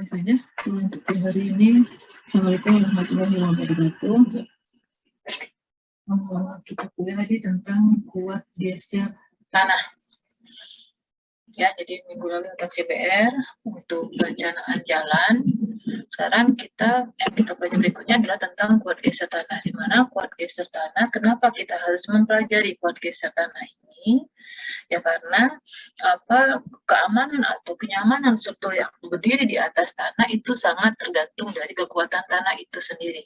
mulai saja untuk di hari ini. Assalamualaikum warahmatullahi wabarakatuh. Kita kuliah lagi tentang kuat geser tanah. Ya, jadi minggu lalu tentang CPR untuk perencanaan jalan. Sekarang yang kita pelajari berikutnya adalah tentang kuat geser tanah. Di mana kuat geser tanah? Kenapa kita harus mempelajari kuat geser tanah ini? Ya karena keamanan atau kenyamanan struktur yang berdiri di atas tanah itu sangat tergantung dari kekuatan tanah itu sendiri.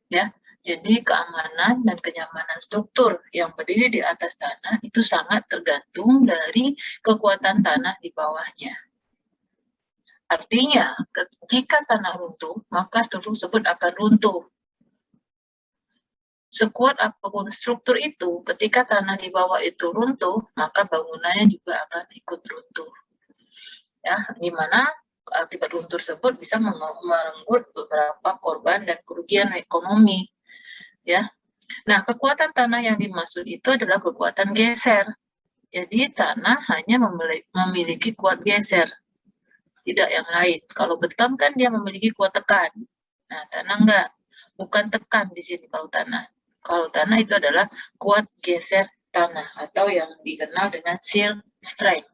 Ya, jadi keamanan dan kenyamanan struktur yang berdiri di atas tanah itu sangat tergantung dari kekuatan tanah di bawahnya. Artinya, jika tanah runtuh, maka struktur tersebut akan runtuh. Sekuat apapun struktur itu, ketika tanah di bawah itu runtuh, maka bangunannya juga akan ikut runtuh. Ya, di mana akibat runtuh tersebut bisa merenggut beberapa korban dan kerugian ekonomi. Ya, nah kekuatan tanah yang dimaksud itu adalah kekuatan geser. Jadi tanah hanya memiliki kuat geser, tidak yang lain. Kalau beton kan dia memiliki kuat tekan. Nah, tanah enggak, bukan tekan di sini kalau tanah. Kalau tanah itu adalah kuat geser tanah atau yang dikenal dengan shear strength.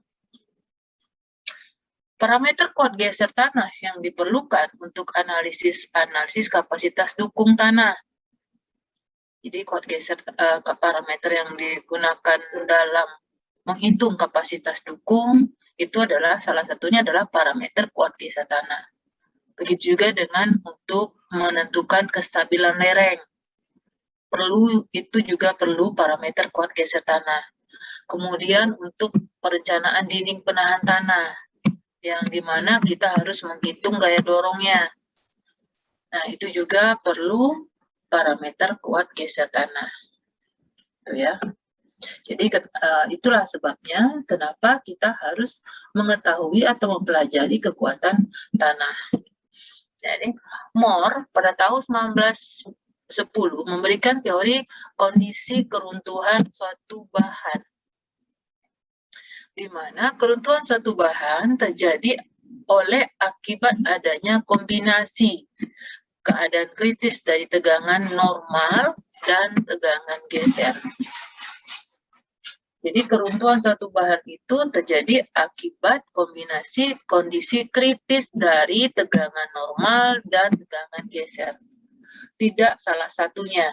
Parameter kuat geser tanah yang diperlukan untuk analisis kapasitas dukung tanah. Jadi kuat geser parameter yang digunakan dalam menghitung kapasitas dukung itu adalah salah satunya adalah parameter kuat geser tanah. Begitu juga dengan untuk menentukan kestabilan lereng. Itu juga perlu parameter kuat geser tanah. Kemudian untuk perencanaan dinding penahan tanah, yang dimana kita harus menghitung gaya dorongnya. Nah, itu juga perlu parameter kuat geser tanah. Itu ya. Jadi itulah sebabnya kenapa kita harus mengetahui atau mempelajari kekuatan tanah. Jadi, Moore pada tahun 1910 memberikan teori kondisi keruntuhan suatu bahan, di mana keruntuhan suatu bahan terjadi oleh akibat adanya kombinasi keadaan kritis dari tegangan normal dan tegangan geser. Jadi keruntuhan suatu bahan itu terjadi akibat kombinasi kondisi kritis dari tegangan normal dan tegangan geser. Tidak salah satunya.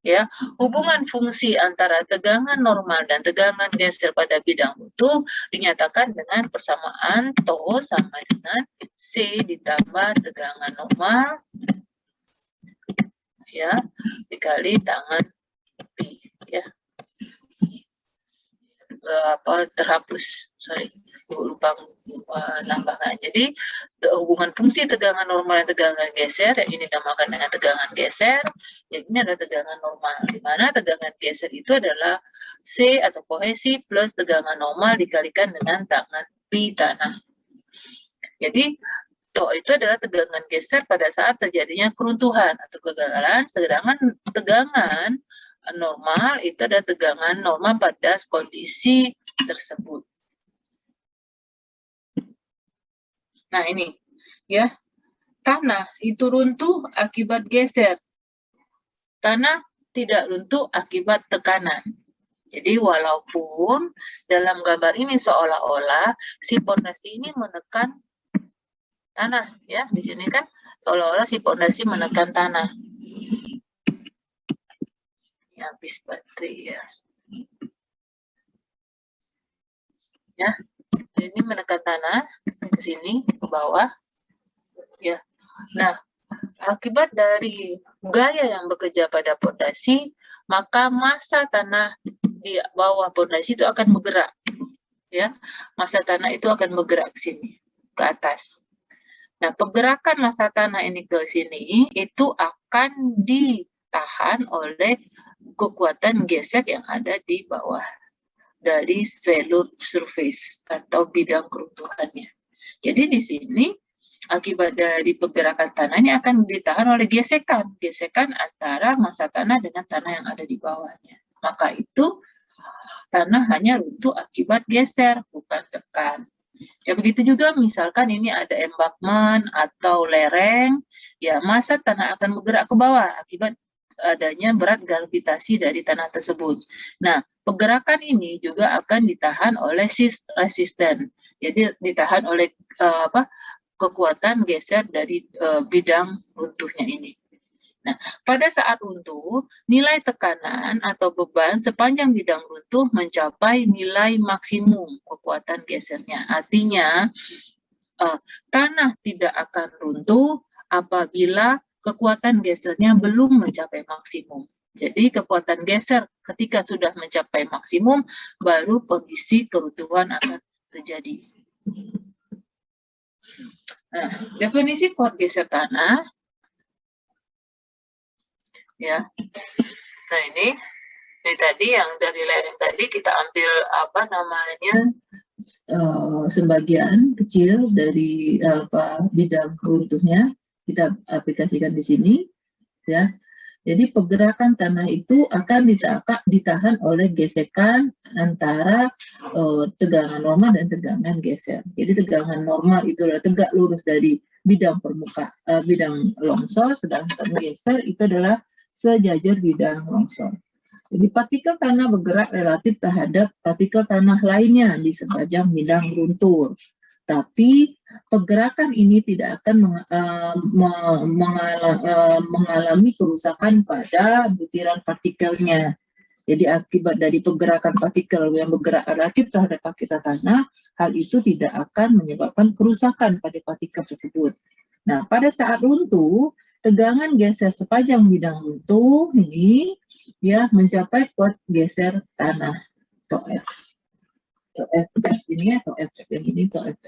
Ya, hubungan fungsi antara tegangan normal dan tegangan geser pada bidang butuh dinyatakan dengan persamaan tau sama dengan C ditambah tegangan normal ya dikali tangan P ya. Terhapus, lupa nambahkan. Jadi hubungan fungsi tegangan normal dan tegangan geser yang ini dinamakan dengan tegangan geser, yang ini adalah tegangan normal, di mana tegangan geser itu adalah C atau kohesi plus tegangan normal dikalikan dengan tangan P tanah. Jadi itu adalah tegangan geser pada saat terjadinya keruntuhan atau kegagalan, sedangkan tegangan normal itu ada tegangan normal pada kondisi tersebut. Nah ini ya, tanah itu runtuh akibat geser, tanah tidak runtuh akibat tekanan. Jadi walaupun dalam gambar ini seolah-olah si pondasi ini menekan tanah ya, di sini kan seolah-olah si pondasi menekan tanah. Ya, habis baterai ya. Ya, ini menekan tanah ke sini ke bawah. Ya. Nah, akibat dari gaya yang bekerja pada pondasi, maka massa tanah di bawah pondasi itu akan bergerak. Ya, massa tanah itu akan bergerak ke sini, ke atas. Nah, pergerakan massa tanah ini ke sini itu akan ditahan oleh kekuatan geser yang ada di bawah dari failure surface atau bidang keruntuhannya. Jadi di sini akibat dari pergerakan tanahnya akan ditahan oleh gesekan antara massa tanah dengan tanah yang ada di bawahnya. Maka itu tanah hanya runtuh akibat geser, bukan tekan. Ya begitu juga misalkan ini ada embankment atau lereng, ya massa tanah akan bergerak ke bawah akibat adanya berat gravitasi dari tanah tersebut. Nah, pergerakan ini juga akan ditahan oleh resisten. Jadi ditahan oleh kekuatan geser dari bidang runtuhnya ini. Nah, pada saat runtuh, nilai tekanan atau beban sepanjang bidang runtuh mencapai nilai maksimum kekuatan gesernya. Artinya, tanah tidak akan runtuh apabila kekuatan gesernya belum mencapai maksimum. Jadi kekuatan geser ketika sudah mencapai maksimum, baru kondisi keruntuhan akan terjadi. Nah, definisi kuat geser tanah, ya. Nah ini tadi yang dari lereng tadi kita ambil sebagian kecil dari bidang runtuhnya, kita aplikasikan di sini, ya. Jadi pergerakan tanah itu akan ditahan oleh gesekan antara tegangan normal dan tegangan geser. Jadi tegangan normal itu adalah tegak lurus dari bidang bidang longsor, sedangkan geser itu adalah sejajar bidang longsor. Jadi partikel tanah bergerak relatif terhadap partikel tanah lainnya di sepanjang bidang runtuh. Tapi pergerakan ini tidak akan mengalami kerusakan pada butiran partikelnya. Jadi akibat dari pergerakan partikel yang bergerak relatif terhadap partikel tanah, hal itu tidak akan menyebabkan kerusakan pada partikel tersebut. Nah, pada saat runtuh, tegangan geser sepanjang bidang runtuh ini ya mencapai kuat geser tanah atau F. F ini atau F yang ini atau F.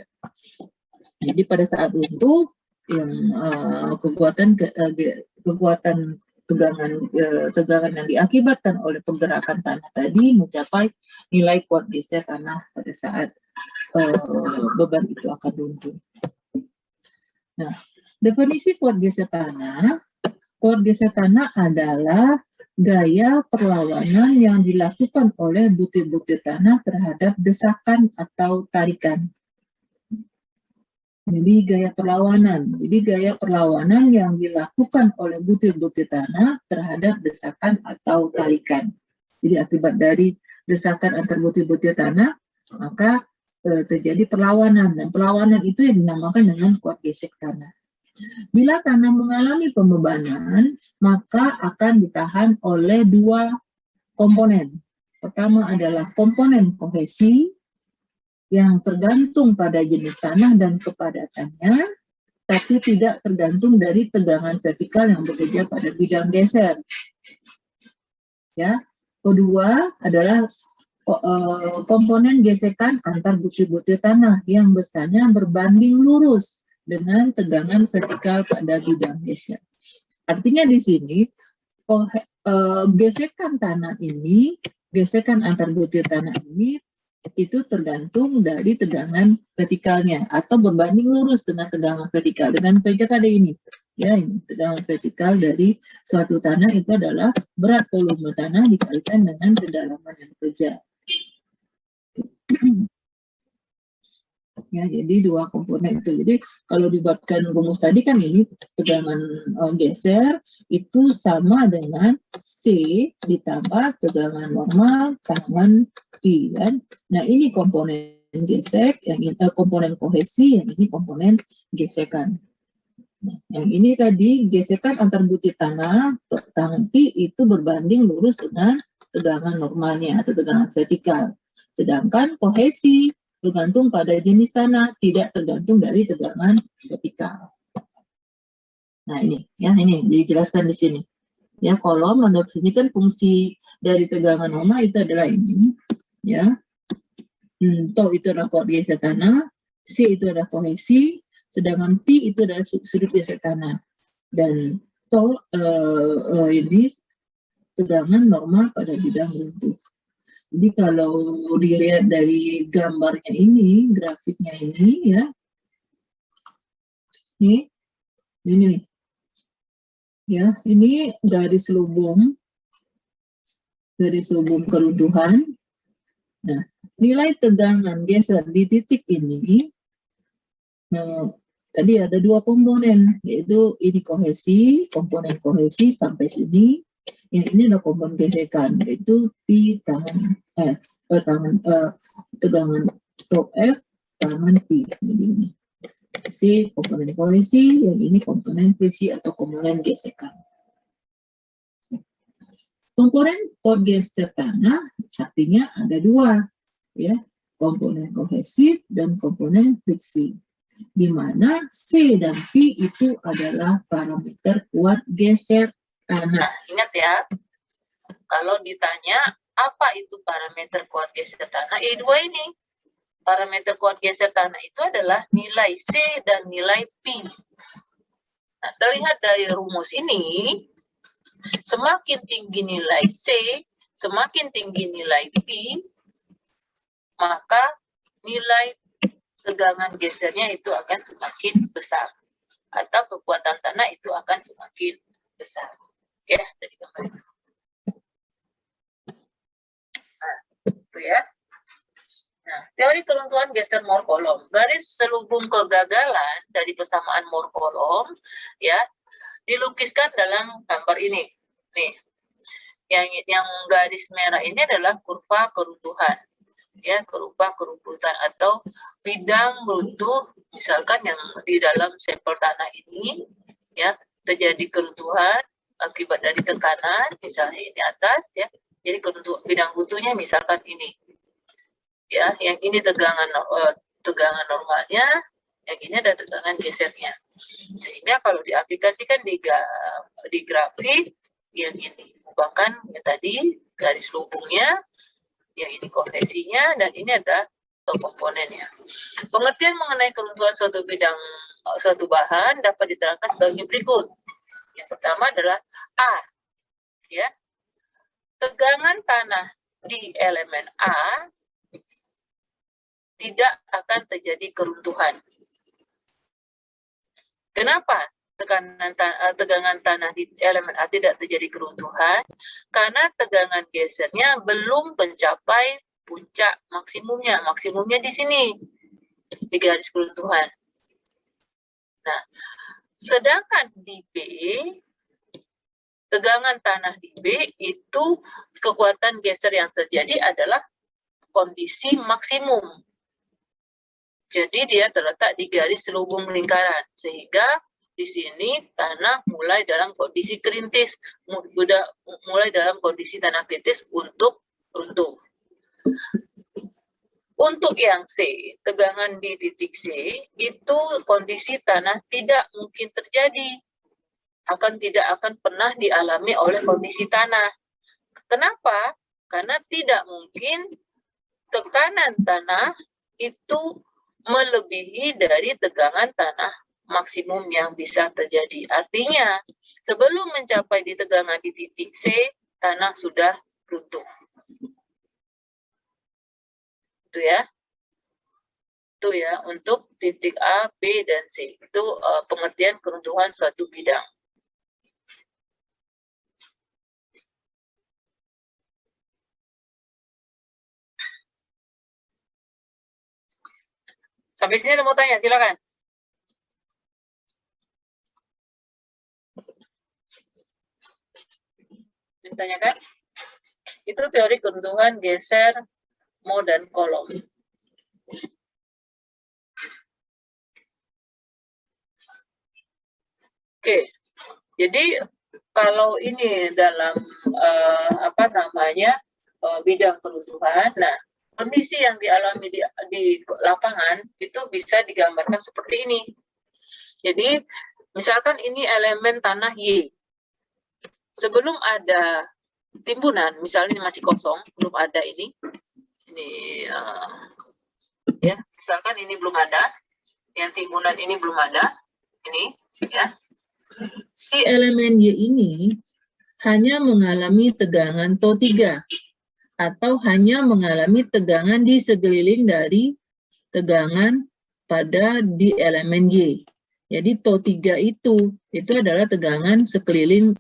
Jadi pada saat runtuh yang kekuatan tegangan yang diakibatkan oleh pergerakan tanah tadi mencapai nilai kuat geser tanah pada saat beban itu akan runtuh. Nah, definisi kuat geser tanah adalah gaya perlawanan yang dilakukan oleh butir-butir tanah terhadap desakan atau tarikan. Jadi gaya perlawanan yang dilakukan oleh butir-butir tanah terhadap desakan atau tarikan. Jadi akibat dari desakan antar butir-butir tanah, maka terjadi perlawanan, dan perlawanan itu yang dinamakan dengan kuat gesek tanah. Bila tanah mengalami pembebanan, maka akan ditahan oleh dua komponen. Pertama adalah komponen kohesi yang tergantung pada jenis tanah dan kepadatannya, tapi tidak tergantung dari tegangan vertikal yang bekerja pada bidang geser. Ya, kedua adalah komponen gesekan antar butir-butir tanah yang besarnya berbanding lurus dengan tegangan vertikal pada bidang geser. Artinya di sini gesekan tanah ini, gesekan antar butir tanah ini itu tergantung dari tegangan vertikalnya atau berbanding lurus dengan tegangan vertikal. Dengan kata ini, ya, ini tegangan vertikal dari suatu tanah itu adalah berat volume tanah dikalikan dengan kedalaman yang bekerja. Ya, jadi dua komponen itu. Jadi kalau dibuatkan rumus tadi kan ini tegangan geser itu sama dengan C ditambah tegangan normal tangan V kan. Nah, ini komponen gesek, yang ini komponen kohesi, yang ini komponen gesekan. Nah, yang ini tadi gesekan antar butir tanah tangan P itu berbanding lurus dengan tegangan normalnya atau tegangan vertikal. Sedangkan kohesi tergantung pada jenis tanah, tidak tergantung dari tegangan vertikal. Nah ini, ya ini dijelaskan di sini. Ya kolom mendefinisikan fungsi dari tegangan normal itu adalah ini, ya. Tau itu adalah kuat geser tanah, C itu adalah kohesi, sedangkan P itu adalah sudut geser tanah. Dan tau ini tegangan normal pada bidang runtuh. Jadi kalau dilihat dari gambarnya ini, grafiknya ini, ya, ini nih, ya, ini garis lubung keruntuhan. Nah, nilai tegangan geser di titik ini, tadi ada dua komponen, yaitu ini kohesi, komponen kohesi sampai sini. Yang ini ada komponen gesekan, yaitu P tangan F, tegangan torque F tangan P. Jadi ini si komponen kohesi, yang ini komponen friksi atau komponen gesekan. Komponen geser tanah artinya ada dua, ya, komponen kohesif dan komponen friksi, di mana C dan P itu adalah parameter kuat geser tanah. Nah, ingat ya, kalau ditanya apa itu parameter kuat geser tanah, dua ini. Parameter kuat geser tanah itu adalah nilai C dan nilai P. Nah, terlihat dari rumus ini, semakin tinggi nilai C, semakin tinggi nilai P, maka nilai tegangan gesernya itu akan semakin besar. Atau kekuatan tanah itu akan semakin besar. Ya, dari gambar itu. Nah, itu ya. Nah, teori keruntuhan geser Mohr-Coulomb. Garis selubung kegagalan dari persamaan Mohr-Coulomb, ya, dilukiskan dalam gambar ini. Nih, yang garis merah ini adalah kurva keruntuhan, ya, kurva keruntuhan atau bidang runtuh, misalkan yang di dalam sampel tanah ini, ya, terjadi keruntuhan akibat dari tekanan, misalnya ini atas, ya, jadi bidang runtuhnya misalkan ini, ya, yang ini tegangan normalnya, yang ini ada tegangan gesernya. Sehingga kalau diaplikasikan di grafik, yang ini merupakan yang tadi garis lubungnya, yang ini kohesinya, dan ini ada komponennya. Pengertian mengenai keruntuhan suatu bahan dapat diterangkan sebagai berikut. Yang pertama adalah A, ya, tegangan tanah di elemen A tidak akan terjadi keruntuhan. Kenapa tegangan tanah di elemen A tidak terjadi keruntuhan? Karena tegangan gesernya belum mencapai puncak maksimumnya. Maksimumnya di sini, di garis keruntuhan. Nah, sedangkan di B, tegangan tanah di B itu kekuatan geser yang terjadi adalah kondisi maksimum. Jadi dia terletak di garis selubung lingkaran, sehingga di sini tanah mulai dalam kondisi kritis, mulai dalam kondisi tanah kritis untuk runtuh. Untuk yang C, tegangan di titik C, itu kondisi tanah tidak mungkin terjadi, tidak akan pernah dialami oleh kondisi tanah. Kenapa? Karena tidak mungkin tekanan tanah itu melebihi dari tegangan tanah maksimum yang bisa terjadi. Artinya, sebelum mencapai di tegangan di titik C, tanah sudah runtuh. Itu ya. Itu ya, untuk titik A, B, dan C. Itu pengertian keruntuhan suatu bidang. Sampai sini ada mau tanya, silakan. Ditanyakan? Itu teori keruntuhan geser Mohr dan Coulomb. Oke, jadi kalau ini dalam bidang keruntuhan, nah kondisi yang dialami di lapangan itu bisa digambarkan seperti ini. Jadi misalkan ini elemen tanah Y. Sebelum ada timbunan, misalnya ini masih kosong, belum ada ini ya, misalkan ini belum ada, yang timbunan ini belum ada, ini ya. Si elemen Y ini hanya mengalami tegangan TO3 atau hanya mengalami tegangan di sekeliling dari tegangan di elemen Y. Jadi TO3 itu adalah tegangan sekeliling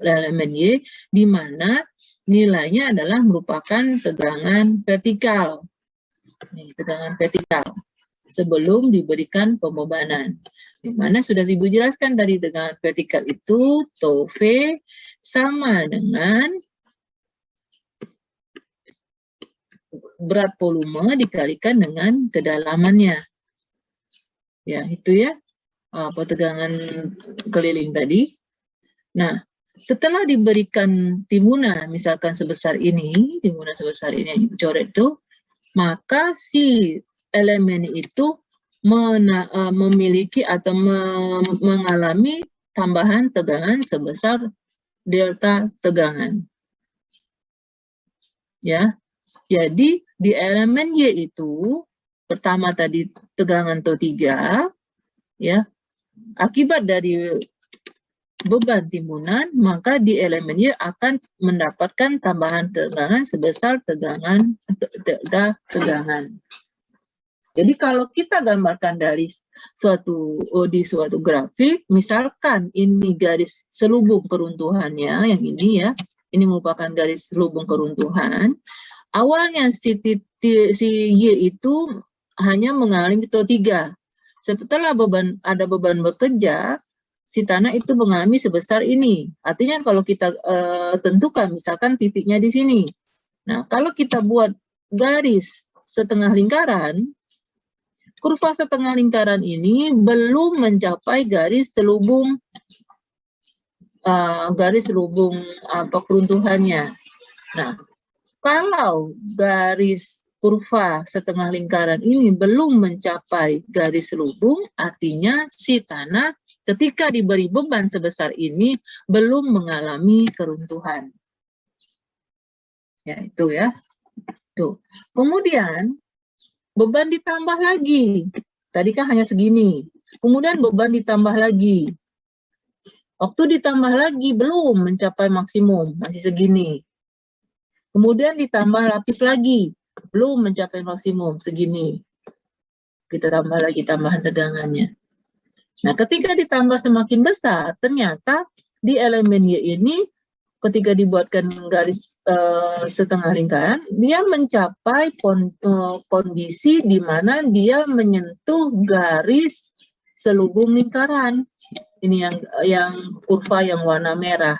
elemen Y, di mana nilainya adalah merupakan tegangan vertikal. Nih, tegangan vertikal sebelum diberikan pembebanan. Di mana sudah Ibu jelaskan tadi, tegangan vertikal itu tau V sama dengan berat volume dikalikan dengan kedalamannya. Ya, itu ya, tegangan keliling tadi. Nah, setelah diberikan timunan, misalkan sebesar ini, timunan sebesar ini yang dicoret itu, maka si elemen itu memiliki atau mengalami tambahan tegangan sebesar delta tegangan. Ya, jadi di elemen Y itu pertama tadi tegangan T3, ya, akibat dari beban timunan, maka di elemen Y akan mendapatkan tambahan tegangan sebesar tegangan delta tegangan. Jadi kalau kita gambarkan dari di suatu grafik, misalkan ini garis selubung keruntuhannya, yang ini ya, ini merupakan garis selubung keruntuhan. Awalnya si Y itu hanya mengalami T3. Setelah ada beban bekerja, si tanah itu mengalami sebesar ini. Artinya kalau kita tentukan misalkan titiknya di sini. Nah, kalau kita buat garis setengah lingkaran, kurva setengah lingkaran ini belum mencapai garis selubung keruntuhannya. Nah, kalau garis kurva setengah lingkaran ini belum mencapai garis selubung, artinya si tanah ketika diberi beban sebesar ini belum mengalami keruntuhan. Ya, itu ya. Tuh. Kemudian beban ditambah lagi. Tadi kan hanya segini. Kemudian beban ditambah lagi. Waktu ditambah lagi belum mencapai maksimum, masih segini. Kemudian ditambah lapis lagi, belum mencapai maksimum, segini. Kita tambah lagi tambahan tegangannya. Nah, ketika ditambah semakin besar, ternyata di elemen Y ini, ketika dibuatkan garis setengah lingkaran, dia mencapai kondisi di mana dia menyentuh garis selubung lingkaran. Ini yang kurva yang warna merah.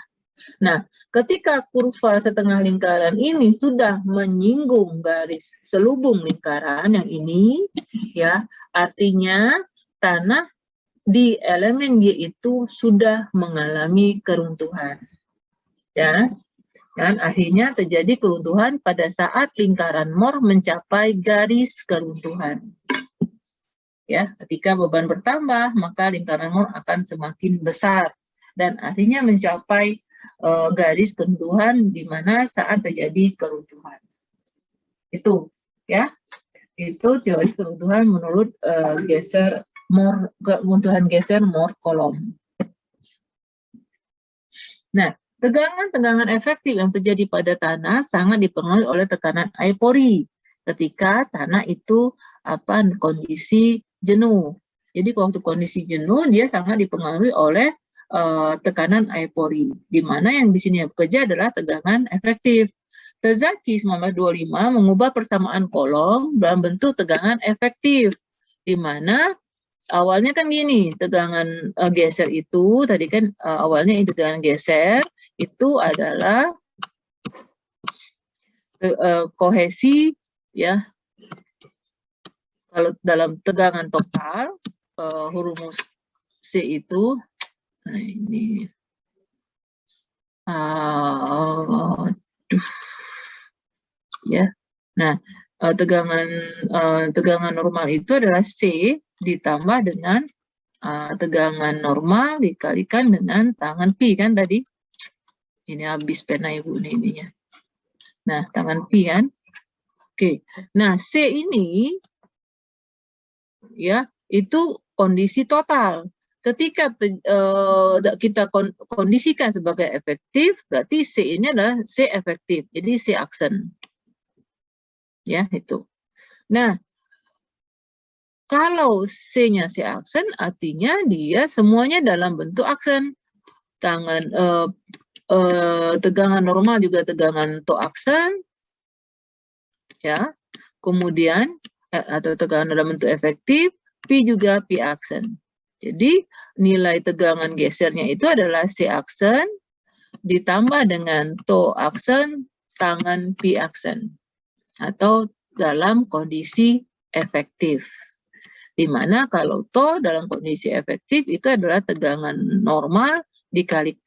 Nah, ketika kurva setengah lingkaran ini sudah menyinggung garis selubung lingkaran yang ini, ya, artinya tanah di elemen Y itu sudah mengalami keruntuhan. Ya, dan akhirnya terjadi keruntuhan pada saat lingkaran Mohr mencapai garis keruntuhan. Ya, ketika beban bertambah, maka lingkaran Mohr akan semakin besar dan akhirnya mencapai garis keruntuhan di mana saat terjadi keruntuhan. Itu, ya, itu teori keruntuhan menurut keruntuhan geser Mohr kolom. Nah, tegangan-tegangan efektif yang terjadi pada tanah sangat dipengaruhi oleh tekanan air pori ketika tanah itu kondisi jenuh. Jadi waktu kondisi jenuh dia sangat dipengaruhi oleh tekanan air pori, di mana yang di sini bekerja adalah tegangan efektif. Terzaki 1925 mengubah persamaan kolom dalam bentuk tegangan efektif, di mana awalnya kan gini, tegangan geser itu tadi kan awalnya tegangan geser itu adalah kohesi, ya. Kalau dalam tegangan total rumus C itu, nah ini, ya. Nah, tegangan normal itu adalah C ditambah dengan tegangan normal dikalikan dengan tangan pi kan tadi. Ini habis pena ibu ininya. Nah, tangan pi kan. Oke. Nah, C ini ya, itu kondisi total. Ketika kita kondisikan sebagai efektif, berarti C ini adalah C efektif. Jadi C aksen. Ya, itu. Nah, kalau C-nya C aksen, artinya dia semuanya dalam bentuk aksen. Tegangan normal juga tegangan to aksen. Ya. Kemudian atau tegangan dalam bentuk efektif, P juga P aksen. Jadi nilai tegangan gesernya itu adalah C aksen ditambah dengan TO aksen tangan P aksen atau dalam kondisi efektif. Di mana kalau TO dalam kondisi efektif itu adalah tegangan normal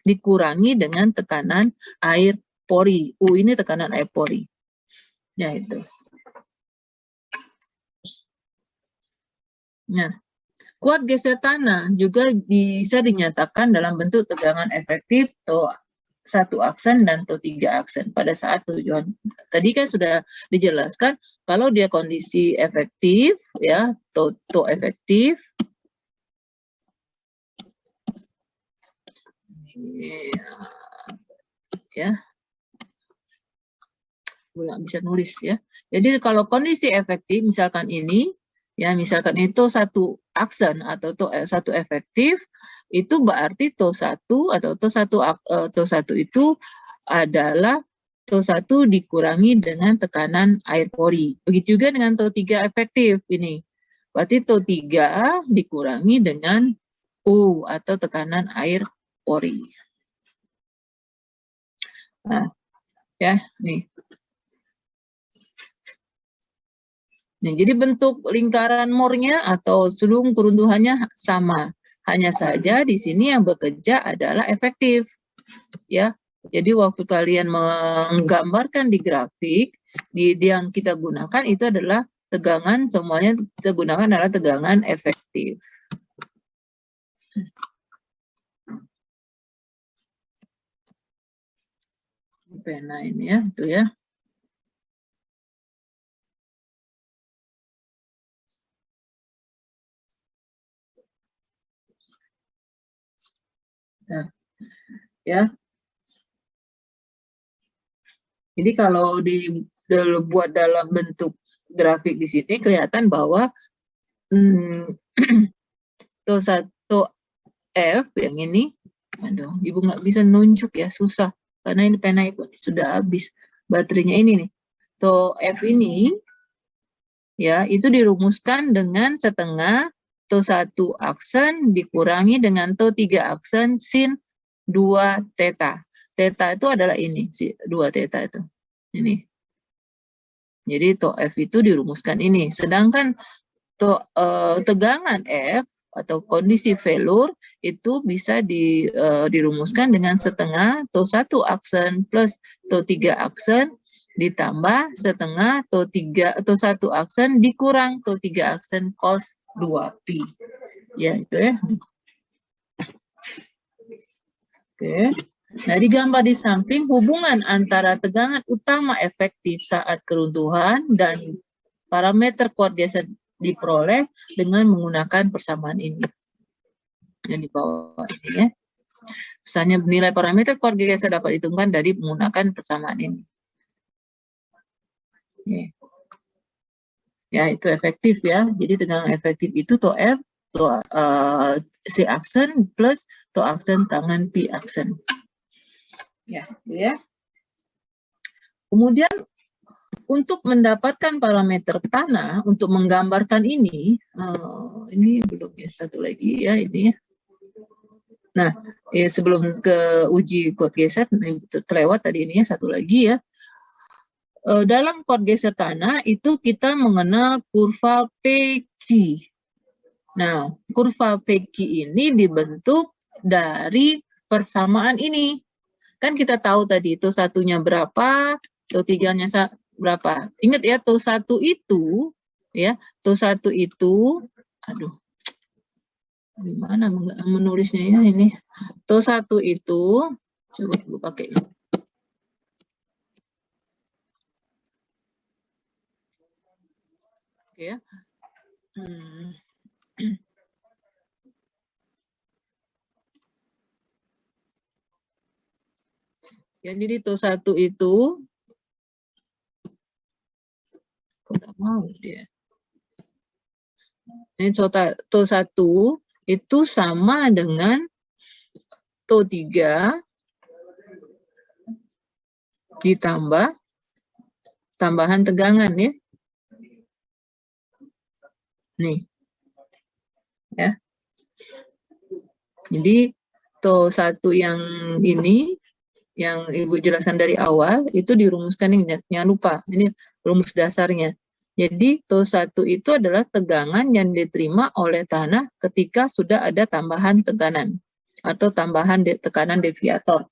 dikurangi dengan tekanan air pori. U ini tekanan air pori. Ya itu. Nah, kuat geser tanah juga bisa dinyatakan dalam bentuk tegangan efektif TO 1 aksen dan TO 3 aksen pada saat tujuan. Tadi kan sudah dijelaskan kalau dia kondisi efektif ya, TO efektif ya. Nggak bisa nulis ya. Jadi kalau kondisi efektif misalkan ini ya, misalkan itu 1 aksen atau TO 1 efektif, itu berarti TO 1 atau TO 1 itu adalah TO 1 dikurangi dengan tekanan air pori. Begitu juga dengan TO 3 efektif ini. Berarti TO 3 dikurangi dengan U atau tekanan air pori. Nah, ya, nih. Nah, jadi bentuk lingkaran Moore-nya atau sulung keruntuhannya sama. Hanya saja di sini yang bekerja adalah efektif. Ya. Jadi waktu kalian menggambarkan di grafik, yang kita gunakan itu adalah tegangan, semuanya kita gunakan adalah tegangan efektif. Pena ini ya, itu ya. Nah, ya. Jadi kalau dibuat dalam bentuk grafik di sini kelihatan bahwa TO 1 F yang ini, aduh, ibu nggak bisa nunjuk ya, susah karena ini pena ibu sudah habis baterainya ini nih. TO F ini ya itu dirumuskan dengan setengah TO 1 aksen dikurangi dengan TO 3 aksen sin 2 theta. Theta itu adalah ini, 2 theta itu. Ini. Jadi TO F itu dirumuskan ini. Sedangkan tegangan F atau kondisi failure itu bisa dirumuskan dengan setengah TO 1 aksen plus TO 3 aksen ditambah setengah TO 1 aksen dikurang TO 3 aksen cos 2Pi. Ya, itu ya. Oke. Nah, di gambar di samping hubungan antara tegangan utama efektif saat keruntuhan dan parameter kuat geser diperoleh dengan menggunakan persamaan ini. Yang di bawah ini ya. Misalnya nilai parameter kuat geser dapat ditentukan dari menggunakan persamaan ini. Ya, itu efektif ya. Jadi tegangan efektif itu TO F, TO C aksen plus TO aksen tangan P aksen. Ya, ya. Kemudian untuk mendapatkan parameter tanah untuk menggambarkan ini belum ya, satu lagi ya ini ya. Nah, sebelum ke uji kuat geser terlewat tadi ini ya, satu lagi ya. Dalam kuat geser tanah itu kita mengenal kurva PQ. Nah, kurva PQ ini dibentuk dari persamaan ini. Kan kita tahu tadi itu satunya berapa, TO 3-nya berapa. Ingat ya, TO 1 itu, ya, TO 1 itu, aduh, gimana menulisnya ini. TO 1 itu, coba dulu pakai ini. Oke ya. Ya, jadi TO 1 itu kok nggak mau dia. Ini TO 1 itu sama dengan TO 3 ditambah tambahan tegangan ya. Nih. Ya. Jadi TO1 yang ini, yang Ibu jelaskan dari awal, itu dirumuskan ini, jangan lupa, ini rumus dasarnya. Jadi TO1 itu adalah tegangan yang diterima oleh tanah ketika sudah ada tambahan tekanan atau tambahan tekanan deviator.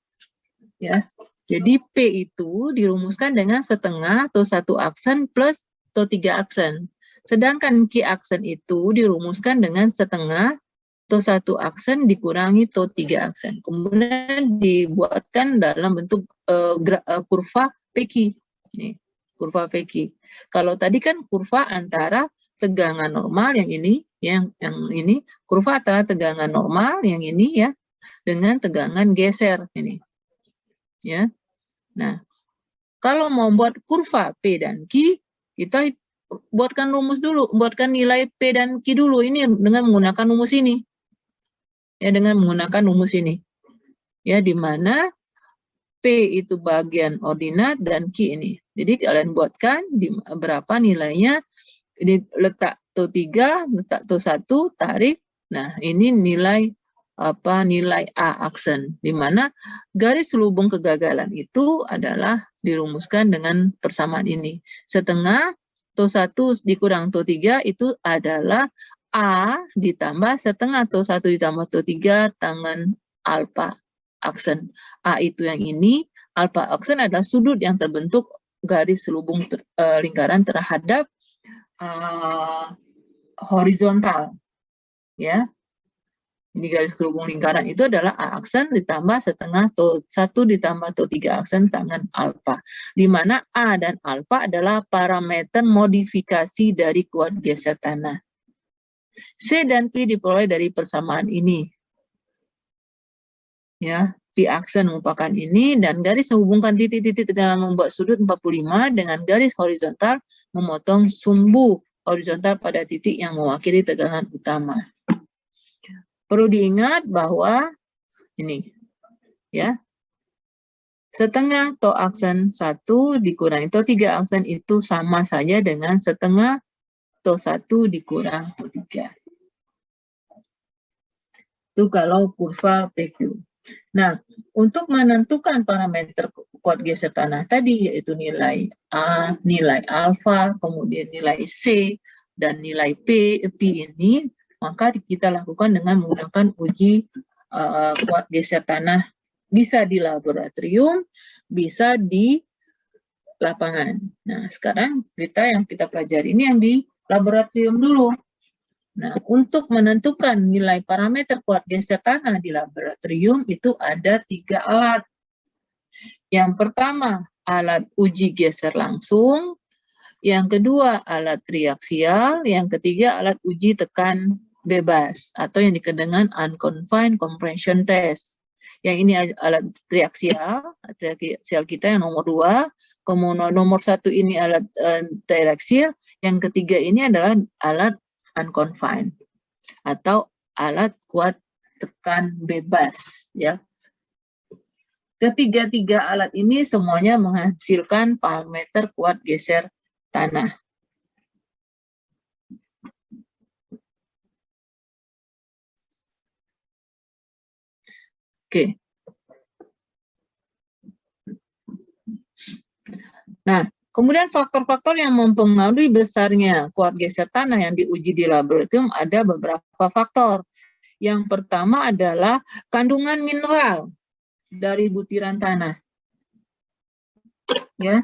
Ya. Jadi P itu dirumuskan dengan setengah TO1 aksen plus TO3 aksen. Sedangkan Q aksen itu dirumuskan dengan setengah TO1 aksen dikurangi TO3 aksen. Kemudian dibuatkan dalam bentuk kurva PQ. Nih, kurva PQ. Kalau tadi kan kurva antara tegangan normal yang ini, yang ini, kurva antara tegangan normal yang ini ya, dengan tegangan geser ini. Ya. Nah, kalau mau buat kurva P dan Q, kita buatkan rumus dulu, buatkan nilai P dan Q dulu ini dengan menggunakan rumus ini. Ya, dengan menggunakan rumus ini. Ya, di mana P itu bagian ordinat dan Q ini. Jadi kalian buatkan di berapa nilainya, ini letak TO3, letak TO1, tarik. Nah, ini nilai nilai A aksen, di mana garis selubung kegagalan itu adalah dirumuskan dengan persamaan ini. Setengah TO1 dikurang TO3 itu adalah A ditambah setengah TO1 ditambah TO3 tangan alfa aksen. A itu yang ini, alfa aksen adalah sudut yang terbentuk garis selubung lingkaran terhadap horizontal. Ya. Ini garis selubung lingkaran itu adalah A aksen ditambah setengah TO1 ditambah TO3 aksen tangan alfa. Di mana A dan alfa adalah parameter modifikasi dari kuat geser tanah. C dan P diperoleh dari persamaan ini. Ya, P aksen merupakan ini dan garis menghubungkan titik-titik dengan membuat sudut 45 dengan garis horizontal memotong sumbu horizontal pada titik yang mewakili tegangan utama. Perlu diingat bahwa ini ya. Setengah TO aksen 1 dikurangi TO3 aksen itu sama saja dengan setengah TO1 dikurang TO3. Itu kalau kurva PQ. Nah, untuk menentukan parameter kuat geser tanah tadi, yaitu nilai A, nilai alfa, kemudian nilai C, dan nilai P ini, maka kita lakukan dengan menggunakan uji kuat geser tanah. Bisa di laboratorium, bisa di lapangan. Nah, sekarang yang kita pelajari ini yang di laboratorium dulu. Nah, untuk menentukan nilai parameter kuat geser tanah di laboratorium itu ada 3 alat. Yang pertama, alat uji geser langsung. Yang kedua, alat triaksial. Yang ketiga, alat uji tekan bebas atau yang dikenal dengan unconfined compression test. Yang ini alat triaksial kita yang nomor 2. Kemudian nomor 1 ini alat triaksial. Yang ketiga ini adalah alat unconfined atau alat kuat tekan bebas ya. Ketiga-tiga alat ini semuanya menghasilkan parameter kuat geser tanah. Oke. Nah, kemudian faktor-faktor yang mempengaruhi besarnya kuat geser tanah yang diuji di laboratorium ada beberapa faktor. Yang pertama adalah kandungan mineral dari butiran tanah. Ya.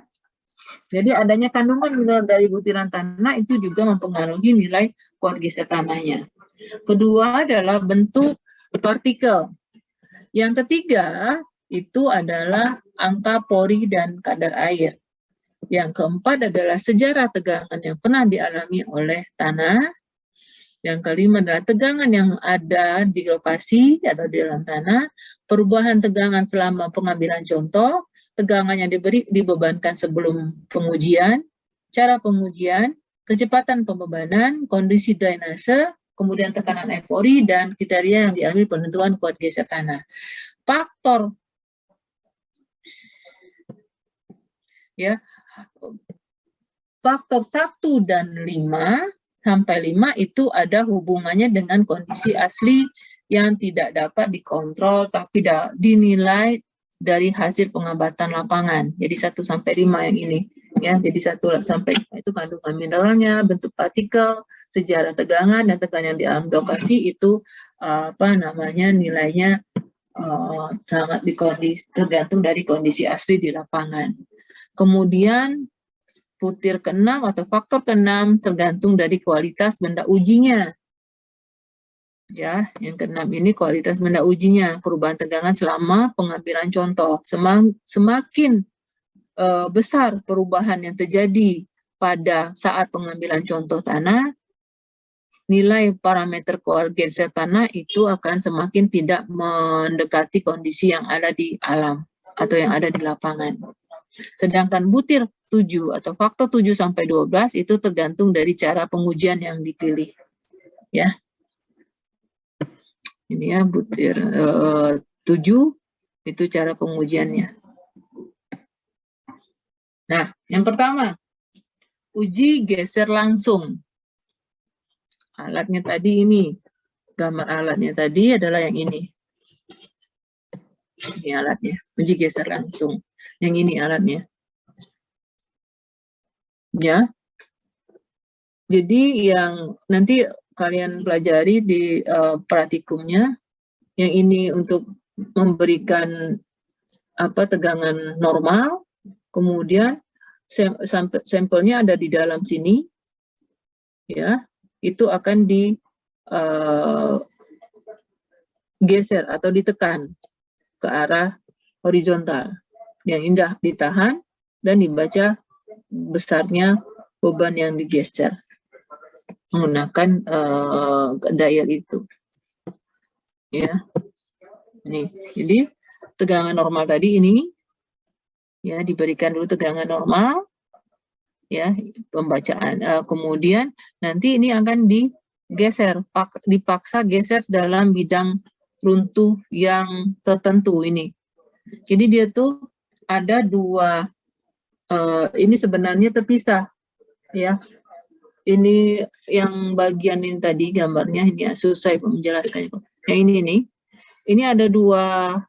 Jadi adanya kandungan mineral dari butiran tanah itu juga mempengaruhi nilai kuat geser tanahnya. Kedua adalah bentuk partikel. Yang ketiga itu adalah angka pori dan kadar air. Yang keempat adalah sejarah tegangan yang pernah dialami oleh tanah. Yang kelima adalah tegangan yang ada di lokasi atau di dalam tanah, perubahan tegangan selama pengambilan contoh, tegangan yang dibebankan sebelum pengujian, cara pengujian, kecepatan pembebanan, kondisi drainase, kemudian tekanan air pori, dan kriteria yang diambil penentuan kuat geser tanah. Faktor ya, faktor 1 dan 5 sampai 5 itu ada hubungannya dengan kondisi asli yang tidak dapat dikontrol tapi dinilai dari hasil pengamatan lapangan. Jadi 1 sampai 5 yang ini. Ya, jadi 1 sampai 5 itu kandungan mineralnya, bentuk partikel, sejarah tegangan dan tekanan di alam lokasi itu nilainya sangat tergantung dari kondisi asli di lapangan. Kemudian butir ke-6 atau faktor ke-6 tergantung dari kualitas benda ujinya. Ya, yang ke-6 ini kualitas benda ujinya, perubahan tegangan selama pengambilan contoh. Semakin besar perubahan yang terjadi pada saat pengambilan contoh tanah, nilai parameter geser tanah itu akan semakin tidak mendekati kondisi yang ada di alam atau yang ada di lapangan. Sedangkan butir 7 atau faktor 7 sampai 12 itu tergantung dari cara pengujian yang dipilih. Ya. Ini ya butir 7 itu cara pengujiannya. Nah, yang pertama, uji geser langsung. Alatnya tadi ini, gambar alatnya tadi adalah yang ini. Ini alatnya, uji geser langsung. Yang ini alatnya. Ya. Jadi yang nanti kalian pelajari di praktikumnya, yang ini untuk memberikan tegangan normal, kemudian sampelnya ada di dalam sini, ya, itu akan geser atau ditekan ke arah horizontal. Yang indah ditahan dan dibaca besarnya beban yang digeser menggunakan dial itu. Ya, nih, jadi tegangan normal tadi ini, ya, diberikan dulu tegangan normal, ya, pembacaan. Kemudian nanti ini akan digeser, dipaksa geser dalam bidang runtuh yang tertentu ini. Jadi dia tuh ada dua, ini sebenarnya terpisah, ya. Ini yang bagian ini tadi gambarnya ini ya, susah menjelaskannya. Yang ini nih, ini ada dua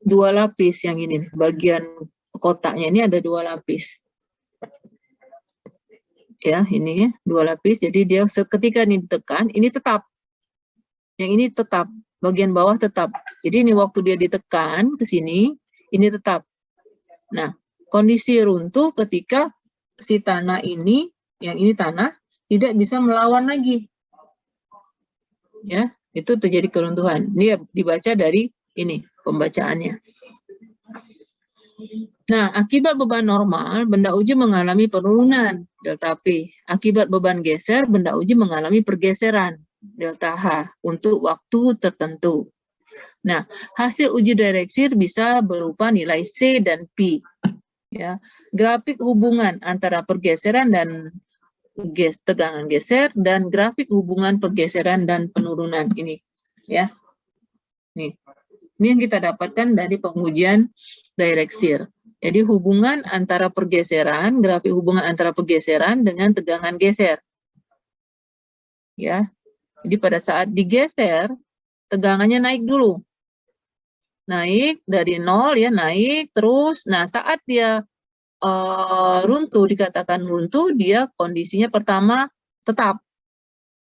lapis yang ini, bagian kotaknya ini ada 2 lapis. Ya, ini 2 lapis, jadi dia ketika ini ditekan, ini tetap. Yang ini tetap, bagian bawah tetap. Jadi ini waktu dia ditekan ke sini, ini tetap. Nah, kondisi runtuh ketika si tanah ini, yang ini tanah, tidak bisa melawan lagi. Ya, itu terjadi keruntuhan. Ini dibaca dari ini, pembacaannya. Nah, akibat beban normal, benda uji mengalami penurunan, delta P. Akibat beban geser, benda uji mengalami pergeseran, delta H, untuk waktu tertentu. Nah, hasil uji direksir bisa berupa nilai C dan P. Ya, grafik hubungan antara pergeseran dan tegangan geser dan grafik hubungan pergeseran dan penurunan ini, ya. Nih, ini yang kita dapatkan dari pengujian direksir. Jadi hubungan antara pergeseran, grafik hubungan antara pergeseran dengan tegangan geser. Ya. Jadi pada saat digeser, tegangannya naik dulu. Naik dari 0 ya, naik terus. Nah, saat dia runtuh, dikatakan runtuh, dia kondisinya pertama tetap.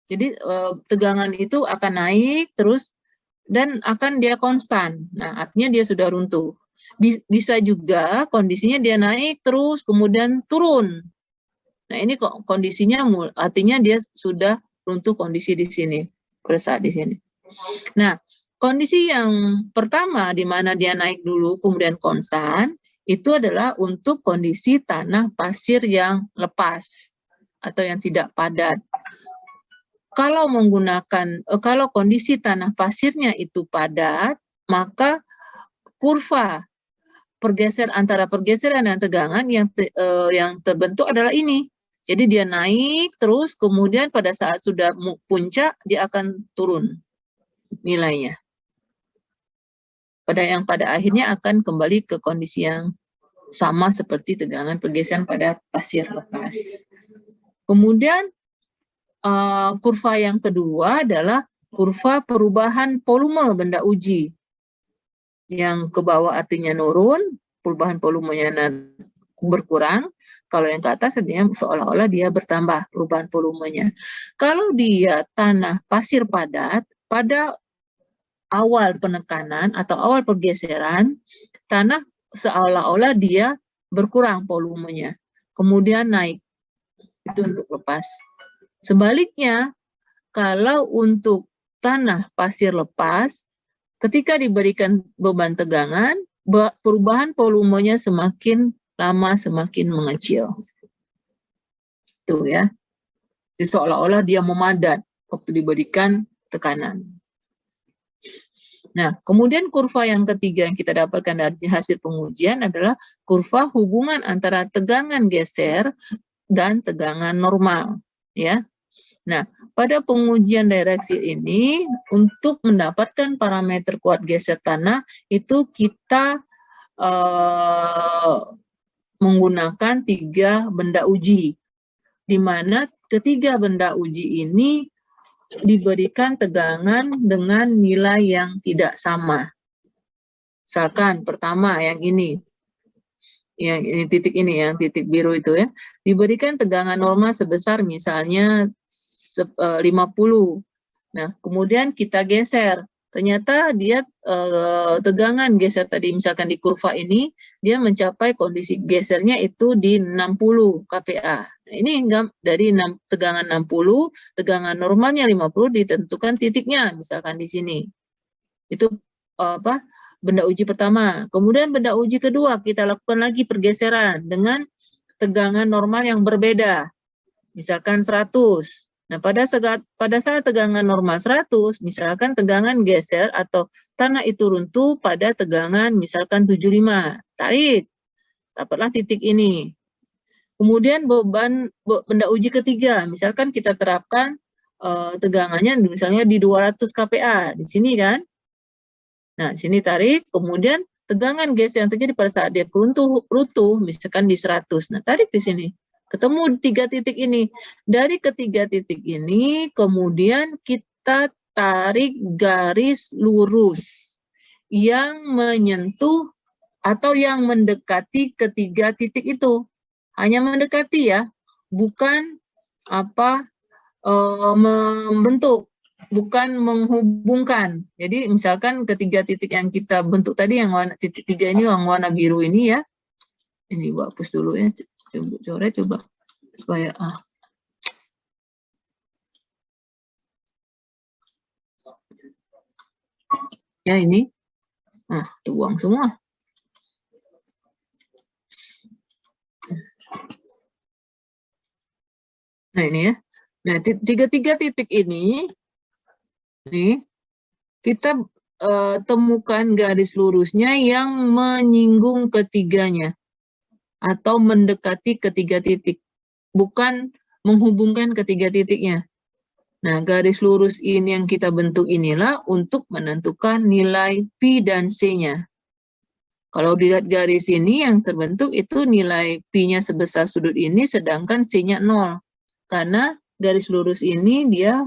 Jadi tegangan itu akan naik terus dan akan dia konstan. Nah, artinya dia sudah runtuh. Bisa juga kondisinya dia naik terus kemudian turun. Nah, ini kok kondisinya artinya dia sudah runtuh kondisi di sini, pada saat di sini. Nah, kondisi yang pertama di mana dia naik dulu kemudian konstan, itu adalah untuk kondisi tanah pasir yang lepas atau yang tidak padat. Kalau kondisi tanah pasirnya itu padat, maka kurva antara pergeseran dan tegangan yang terbentuk adalah ini. Jadi dia naik terus, kemudian pada saat sudah puncak dia akan turun nilainya. Pada akhirnya akan kembali ke kondisi yang sama seperti tegangan pergeseran pada pasir lepas. Kemudian kurva yang kedua adalah kurva perubahan volume benda uji. Yang ke bawah artinya nurun, perubahan volumenya berkurang. Kalau yang ke atas artinya seolah-olah dia bertambah perubahan volumenya. Kalau dia tanah pasir padat, pada awal penekanan atau awal pergeseran, tanah seolah-olah dia berkurang volumenya. Kemudian naik. Itu untuk lepas. Sebaliknya, kalau untuk tanah pasir lepas, ketika diberikan beban tegangan, perubahan volumenya semakin lama semakin mengecil. Tuh ya. Jadi seolah-olah dia memadat waktu diberikan tekanan. Nah, kemudian kurva yang ketiga yang kita dapatkan dari hasil pengujian adalah kurva hubungan antara tegangan geser dan tegangan normal, ya. Nah, pada pengujian direksi ini, untuk mendapatkan parameter kuat geser tanah, itu kita menggunakan 3 benda uji, di mana ketiga benda uji ini diberikan tegangan dengan nilai yang tidak sama. Misalkan pertama yang ini titik ini, yang titik biru itu ya, diberikan tegangan normal sebesar misalnya 50. Nah, kemudian kita geser. Ternyata dia tegangan geser tadi, misalkan di kurva ini, dia mencapai kondisi gesernya itu di 60 kPa. Nah, ini dari tegangan 60, tegangan normalnya 50 ditentukan titiknya, misalkan di sini. Itu benda uji pertama. Kemudian benda uji kedua, kita lakukan lagi pergeseran dengan tegangan normal yang berbeda. Misalkan 100. Nah, pada saat tegangan normal 100, misalkan tegangan geser atau tanah itu runtuh pada tegangan misalkan 75. Tarik. Dapatlah titik ini. Kemudian benda uji ketiga, misalkan kita terapkan tegangannya misalnya di 200 kPa. Di sini kan. Nah, sini tarik, kemudian tegangan geser yang terjadi pada saat dia runtuh misalkan di 100. Nah, tarik di sini. Ketemu 3 titik ini. Dari ketiga titik ini, kemudian kita tarik garis lurus yang menyentuh atau yang mendekati ketiga titik itu. Hanya mendekati ya, bukan membentuk. Bukan menghubungkan. Jadi misalkan ketiga titik yang kita bentuk tadi, yang warna titik 3 ini, yang warna biru ini ya. Ini gua hapus dulu ya. Coba supaya ya ini. Nah, tuang semua. Nah, ini ya. Nah, tiga titik ini nih kita temukan garis lurusnya yang menyinggung ketiganya atau mendekati ketiga titik, bukan menghubungkan ketiga titiknya. Nah, garis lurus ini yang kita bentuk inilah untuk menentukan nilai Pi dan C-nya. Kalau dilihat garis ini yang terbentuk itu nilai Pi-nya sebesar sudut ini, sedangkan C-nya 0. Karena garis lurus ini dia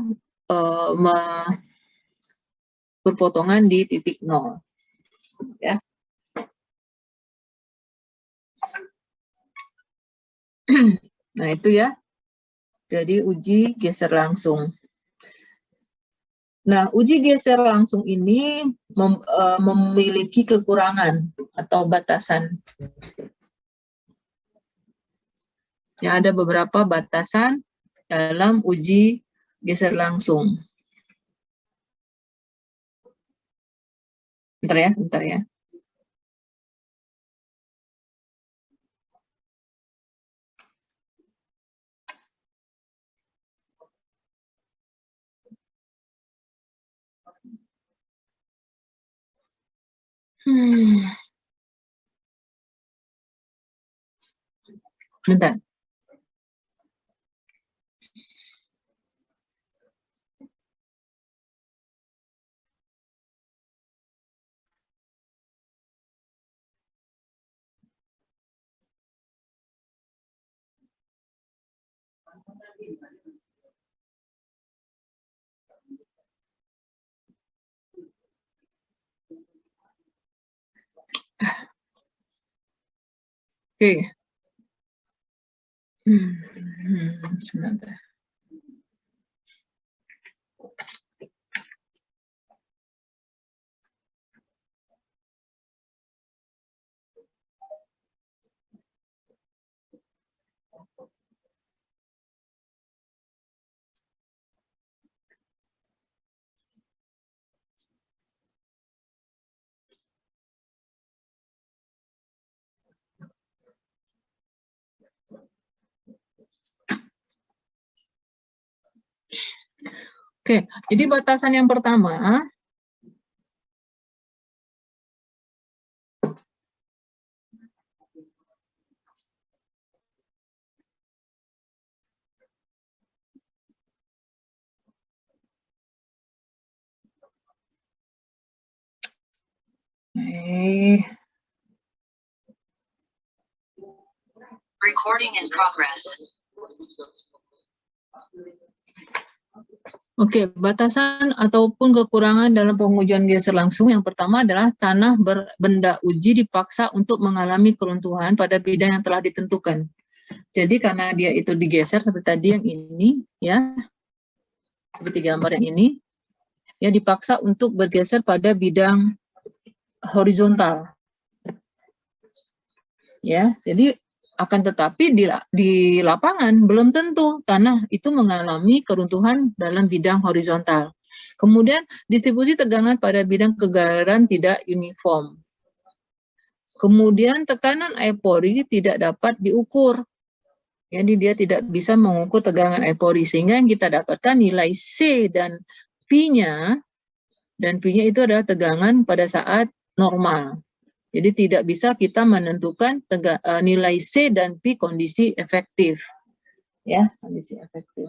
berpotongan di titik 0. Ya. Nah, itu ya. Jadi uji geser langsung. Nah, uji geser langsung ini memiliki kekurangan atau batasan. Ya, ada beberapa batasan dalam uji geser langsung. Bentar ya. Bentar. Oke. Sebentar. Oke, jadi batasan yang pertama, Recording in progress. Oke, batasan ataupun kekurangan dalam pengujian geser langsung yang pertama adalah tanah benda uji dipaksa untuk mengalami keruntuhan pada bidang yang telah ditentukan. Jadi karena dia itu digeser seperti tadi yang ini, ya, seperti gambar yang ini, ya dipaksa untuk bergeser pada bidang horizontal. Ya, jadi akan tetapi di lapangan belum tentu tanah itu mengalami keruntuhan dalam bidang horizontal. Kemudian distribusi tegangan pada bidang kegairahan tidak uniform. Kemudian tekanan air-pori tidak dapat diukur. Jadi dia tidak bisa mengukur tegangan air-pori sehingga yang kita dapatkan nilai C dan P-nya itu adalah tegangan pada saat normal. Jadi tidak bisa kita menentukan nilai C dan P kondisi efektif. Ya, kondisi efektif.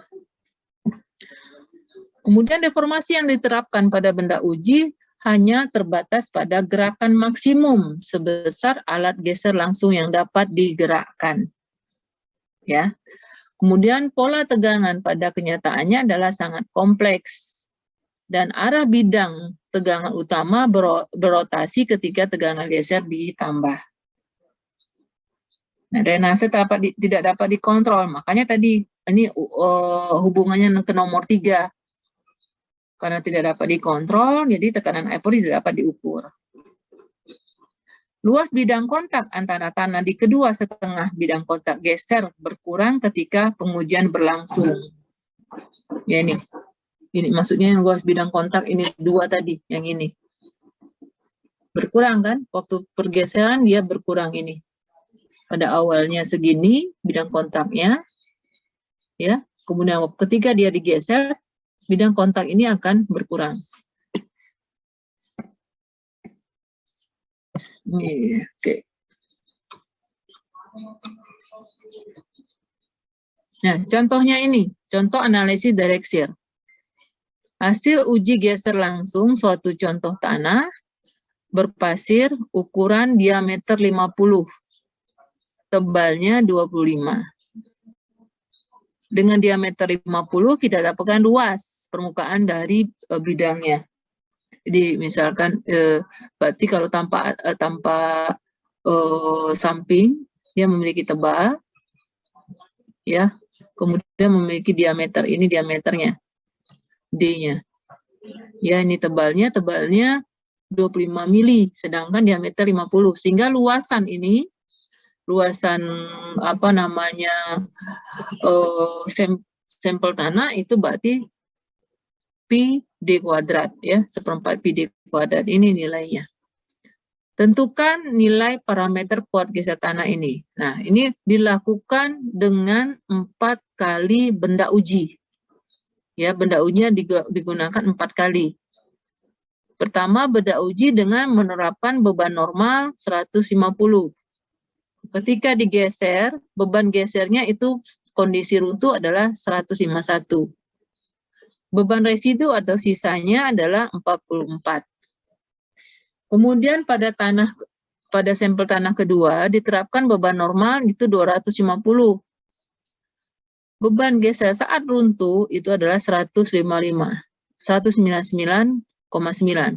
Kemudian deformasi yang diterapkan pada benda uji hanya terbatas pada gerakan maksimum sebesar alat geser langsung yang dapat digerakkan. Ya. Kemudian pola tegangan pada kenyataannya adalah sangat kompleks. Dan arah bidang tegangan utama berotasi ketika tegangan geser ditambah. Nah, drainase tidak dapat dikontrol, makanya tadi ini hubungannya ke nomor 3. Karena tidak dapat dikontrol, jadi tekanan air-pori tidak dapat diukur. Luas bidang kontak antara tanah di kedua setengah bidang kontak geser berkurang ketika pengujian berlangsung. Ya ini. Ini maksudnya yang luas bidang kontak ini 2 tadi, yang ini. Berkurang kan? Waktu pergeseran dia berkurang ini. Pada awalnya segini bidang kontaknya, ya. Kemudian ketika dia digeser, bidang kontak ini akan berkurang. Oke. Nah, contohnya ini, contoh analisis direct shear. Hasil uji geser langsung suatu contoh tanah berpasir ukuran diameter 50, tebalnya 25. Dengan diameter 50 kita dapatkan luas permukaan dari bidangnya. Jadi misalkan berarti kalau tanpa samping dia memiliki tebal, ya, kemudian memiliki diameter, ini diameternya. D-nya. Ya, ini tebalnya 25 mili, sedangkan diameter 50. Sehingga luasan ini, luasan apa namanya, sampel tanah itu berarti pi D kuadrat, ya, 1/4 pi D kuadrat, ini nilainya. Tentukan nilai parameter kuat geser tanah ini. Nah, ini dilakukan dengan 4 kali benda uji. Ya, benda ujinya digunakan 4 kali. Pertama, benda uji dengan menerapkan beban normal 150. Ketika digeser, beban gesernya itu kondisi runtuh adalah 151. Beban residu atau sisanya adalah 44. Kemudian pada sampel tanah kedua diterapkan beban normal itu 250. Beban geser saat runtuh itu adalah 199,5.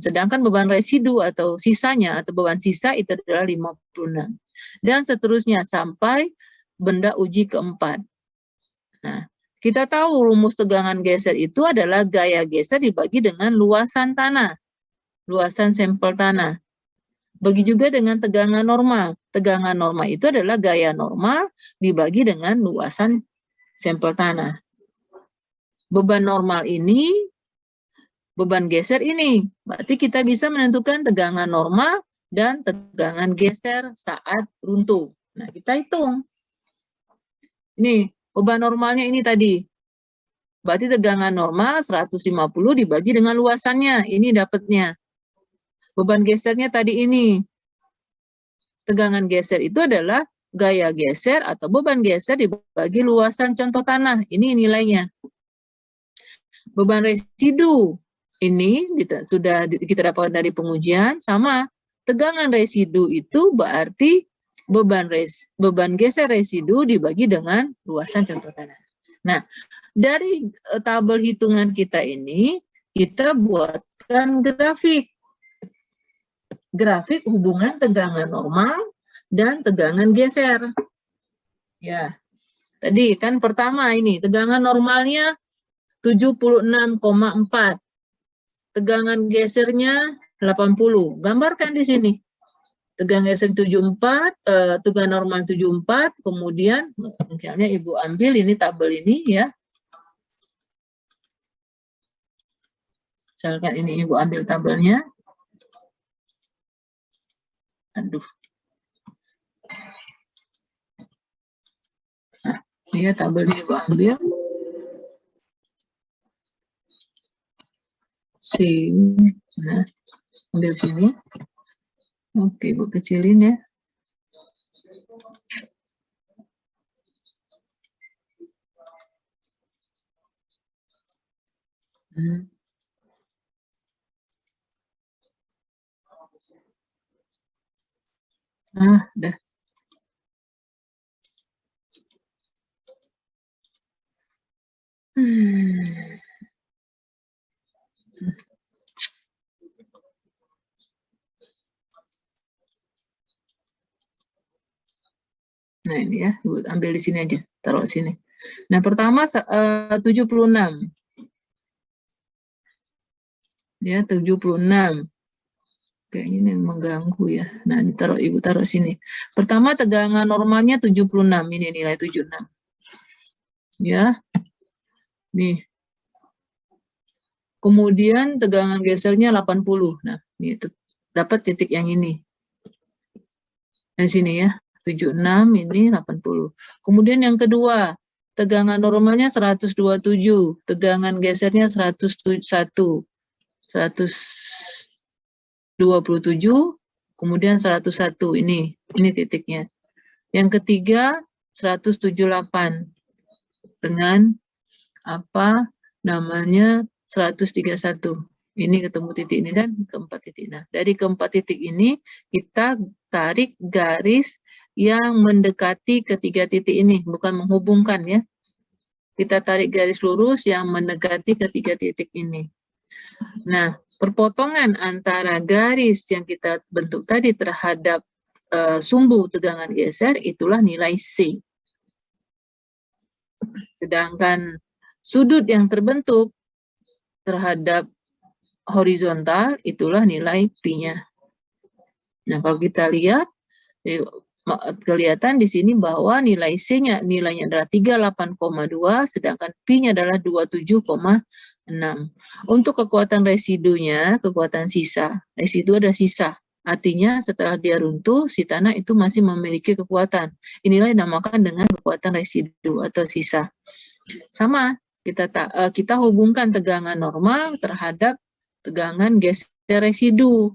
Sedangkan beban residu atau sisanya atau beban sisa itu adalah 56. Dan seterusnya sampai benda uji keempat. Nah, kita tahu rumus tegangan geser itu adalah gaya geser dibagi dengan luasan tanah, luasan sampel tanah. Bagi juga dengan tegangan normal. Tegangan normal itu adalah gaya normal dibagi dengan luasan sampel tanah. Beban normal ini, beban geser ini. Berarti kita bisa menentukan tegangan normal dan tegangan geser saat runtuh. Nah, kita hitung. Ini, beban normalnya ini tadi. Berarti tegangan normal 150 dibagi dengan luasannya. Ini dapatnya. Beban gesernya tadi ini. Tegangan geser itu adalah gaya geser atau beban geser dibagi luasan contoh tanah. Ini nilainya. Beban residu ini sudah kita dapatkan dari pengujian. Sama. Tegangan residu itu berarti beban geser residu dibagi dengan luasan contoh tanah. Nah, dari tabel hitungan kita ini, kita buatkan grafik. Grafik hubungan tegangan normal dan tegangan geser. Ya, tadi kan pertama ini, tegangan normalnya 76,4. Tegangan gesernya 80. Gambarkan di sini. Tegangan geser 74, tegangan normal 74, kemudian misalnya Ibu ambil ini tabel ini ya. Misalkan ini Ibu ambil tabelnya. Aduh. Nah, ini tabelnya Ibu ambil. Nah, ambil sini. Oke, Ibu kecilin ya. Dah. Nah, ini ya, Ibu ambil di sini aja, taruh sini. Nah, pertama 76. Ya, 76. Kayaknya ini yang mengganggu ya. Nah, Ibu taruh sini. Pertama tegangan normalnya 76. Ini nilai 76. Ya. Nih. Kemudian tegangan gesernya 80. Nah, ini dapat titik yang ini. Nah, sini ya. 76 ini 80. Kemudian yang kedua, tegangan normalnya 127, tegangan gesernya 101. 127, kemudian 101 ini titiknya. Yang ketiga 178 dengan apa namanya 131. Ini ketemu titik ini dan keempat titik. Nah, dari keempat titik ini kita tarik garis yang mendekati ketiga titik ini, bukan menghubungkan ya. Kita tarik garis lurus yang mendekati ketiga titik ini. Nah, perpotongan antara garis yang kita bentuk tadi terhadap sumbu tegangan geser itulah nilai C. Sedangkan sudut yang terbentuk terhadap horizontal itulah nilai P-nya. Nah, kalau kita lihat kelihatan di sini bahwa nilai C-nya nilainya adalah 38,2 sedangkan P-nya adalah 27,6. Untuk kekuatan residunya, kekuatan sisa. Residu adalah sisa. Artinya setelah dia runtuh, si tanah itu masih memiliki kekuatan. Inilah yang dinamakan dengan kekuatan residu atau sisa. Sama, kita hubungkan tegangan normal terhadap tegangan geser residu.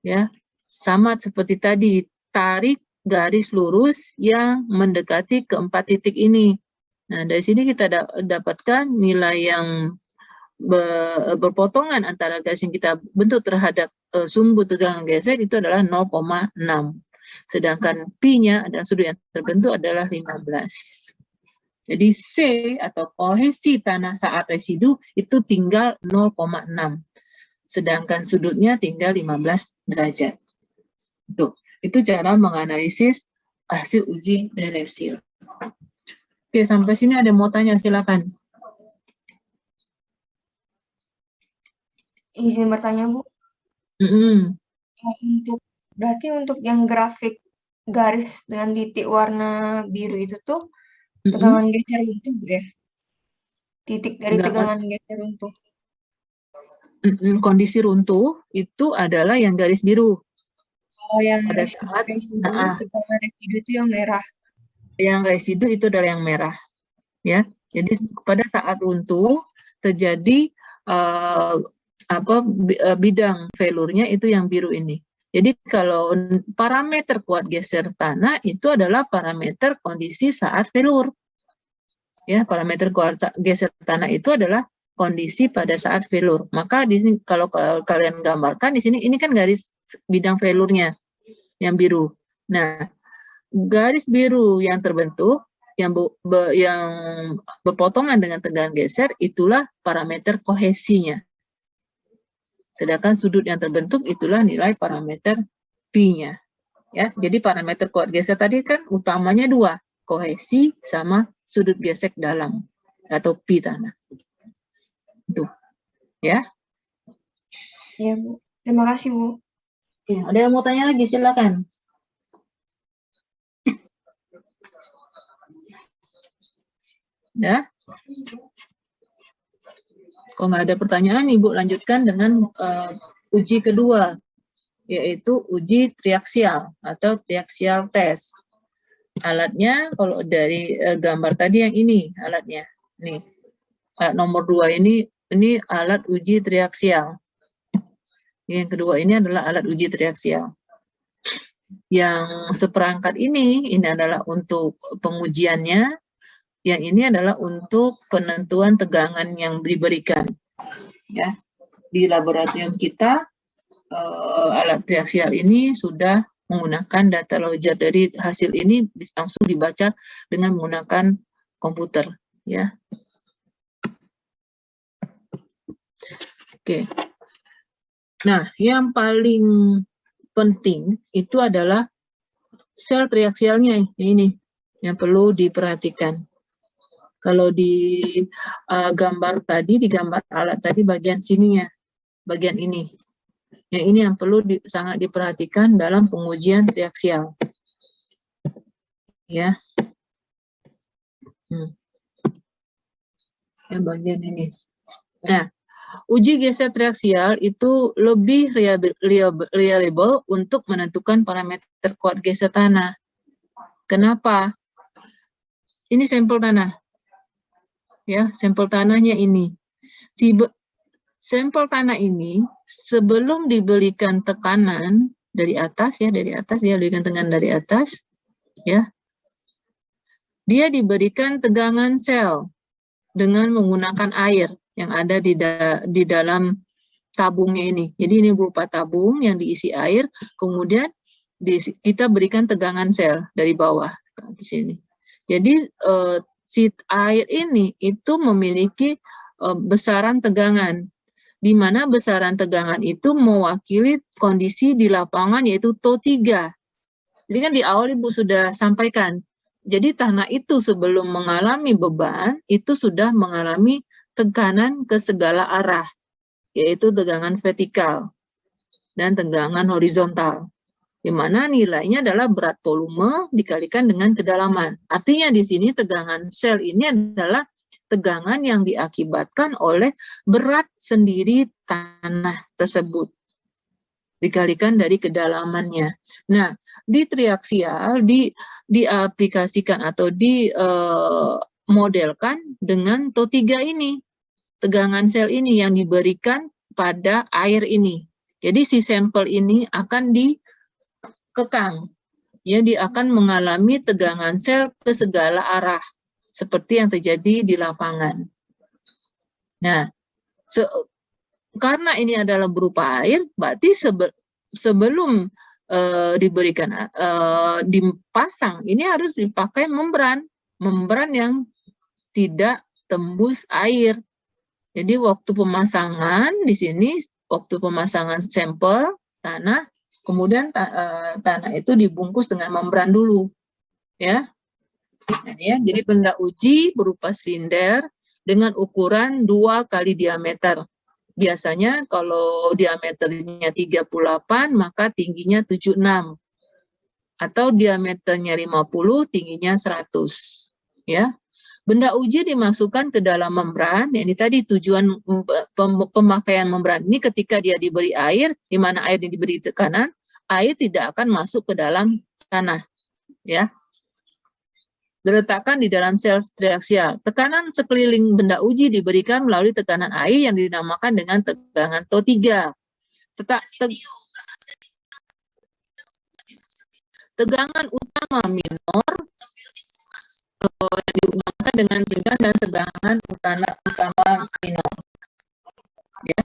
Ya, sama seperti tadi, tarik garis lurus yang mendekati keempat titik ini. Nah, dari sini kita dapatkan nilai yang berpotongan antara garis yang kita bentuk terhadap sumbu tegangan geser itu adalah 0,6. Sedangkan P-nya adalah sudut yang terbentuk adalah 15. Jadi C atau kohesi tanah saat residu itu tinggal 0,6. sedangkan sudutnya tinggal 15 derajat. Itu cara menganalisis hasil uji Beresil. Oke, sampai sini ada yang mau tanya, silakan. Izin bertanya, Bu. Berarti untuk yang grafik garis dengan titik warna biru itu tuh tegangan geser runtuh, Bu, ya? Titik dari tegangan geser runtuh. Kondisi runtuh itu adalah yang garis biru. Kalau yang pada residu, saat tegangan residu itu yang merah. Yang residu itu adalah yang merah, ya. Jadi pada saat runtuh terjadi bidang failure-nya itu yang biru ini. Jadi kalau parameter kuat geser tanah itu adalah parameter kondisi saat failure. Ya, parameter kuat geser tanah itu adalah kondisi pada saat failure. Maka di sini kalau kalian gambarkan di sini ini kan garis bidang failure-nya yang biru. Nah, garis biru yang terbentuk yang berpotongan dengan tegangan geser itulah parameter kohesinya. Sedangkan sudut yang terbentuk itulah nilai parameter P-nya. Ya, jadi parameter kuat geser tadi kan utamanya dua, kohesi sama sudut gesek dalam atau P tanah. Itu. Ya. Iya, Bu. Terima kasih, Bu. Ya, ada yang mau tanya lagi, silakan. Ya. Kalau nggak ada pertanyaan, Ibu lanjutkan dengan uji kedua, yaitu uji triaksial atau triaksial test. Alatnya kalau dari gambar tadi yang ini alatnya. Nih. Alat nomor 2 ini alat uji triaksial. Yang kedua ini adalah alat uji triaksial. Yang seperangkat ini adalah untuk pengujiannya. Yang ini adalah untuk penentuan tegangan yang diberikan. Ya, di laboratorium kita alat triaksial ini sudah menggunakan data logger. Dari hasil ini langsung dibaca dengan menggunakan komputer. Ya. Oke. Nah, yang paling penting itu adalah sel triaksialnya ini yang perlu diperhatikan. Kalau di gambar tadi, di gambar alat tadi bagian sininya, bagian ini. Yang ini yang perlu sangat diperhatikan dalam pengujian triaksial. Ya. Yang bagian ini. Nah, uji geser triaksial itu lebih reliable untuk menentukan parameter kuat geser tanah. Kenapa? Ini sampel tanah. Ya, sampel tanahnya ini. Sampel tanah ini sebelum diberikan tekanan dari atas ya, dia diberikan tekanan dari atas ya. Dia diberikan tegangan sel dengan menggunakan air yang ada di dalam tabungnya ini. Jadi ini berupa tabung yang diisi air, kemudian kita berikan tegangan sel dari bawah ke sini. Jadi si air ini itu memiliki besaran tegangan, di mana besaran tegangan itu mewakili kondisi di lapangan yaitu TO3. Jadi kan di awal Ibu sudah sampaikan, jadi tanah itu sebelum mengalami beban, itu sudah mengalami tekanan ke segala arah, yaitu tegangan vertikal dan tegangan horizontal. Di mana nilainya adalah berat volume dikalikan dengan kedalaman. Artinya di sini tegangan sel ini adalah tegangan yang diakibatkan oleh berat sendiri tanah tersebut. Dikalikan dari kedalamannya. Nah, di triaksial diaplikasikan atau dimodelkan dengan TO3 ini. Tegangan sel ini yang diberikan pada air ini. Jadi si sampel ini akan dikekang. Ya, dia akan mengalami tegangan sel ke segala arah. Seperti yang terjadi di lapangan. Nah, karena ini adalah berupa air, berarti sebelum diberikan dipasang, ini harus dipakai membran yang tidak tembus air. Jadi waktu pemasangan di sini waktu pemasangan sampel tanah, kemudian tanah itu dibungkus dengan membran dulu, ya. Nah, ya, jadi benda uji berupa silinder dengan ukuran 2 kali diameter. Biasanya kalau diameternya 38, maka tingginya 76. Atau diameternya 50, tingginya 100. Ya. Benda uji dimasukkan ke dalam membran. Ini tadi tujuan pemakaian membran ini ketika dia diberi air, di mana air diberi tekanan, air tidak akan masuk ke dalam tanah. Ya. Diletakkan di dalam sel triaksial. Tekanan sekeliling benda uji diberikan melalui tekanan air yang dinamakan dengan tegangan TO3. Tegangan utama minor yang digunakan dengan tegangan dan tegangan utama minor. Ya.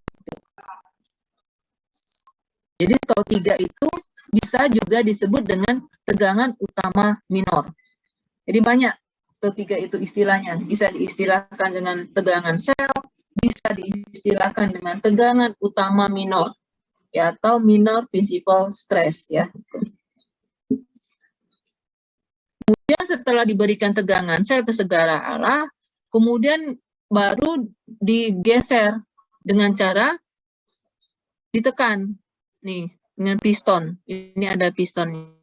Jadi TO3 itu bisa juga disebut dengan tegangan utama minor. Jadi banyak TO3 itu istilahnya. Bisa diistilahkan dengan tegangan sel, bisa diistilahkan dengan tegangan utama minor, ya, atau minor principal stress, ya. Kemudian setelah diberikan tegangan sel ke segala arah, kemudian baru digeser dengan cara ditekan. Nih, dengan piston. Ini ada piston.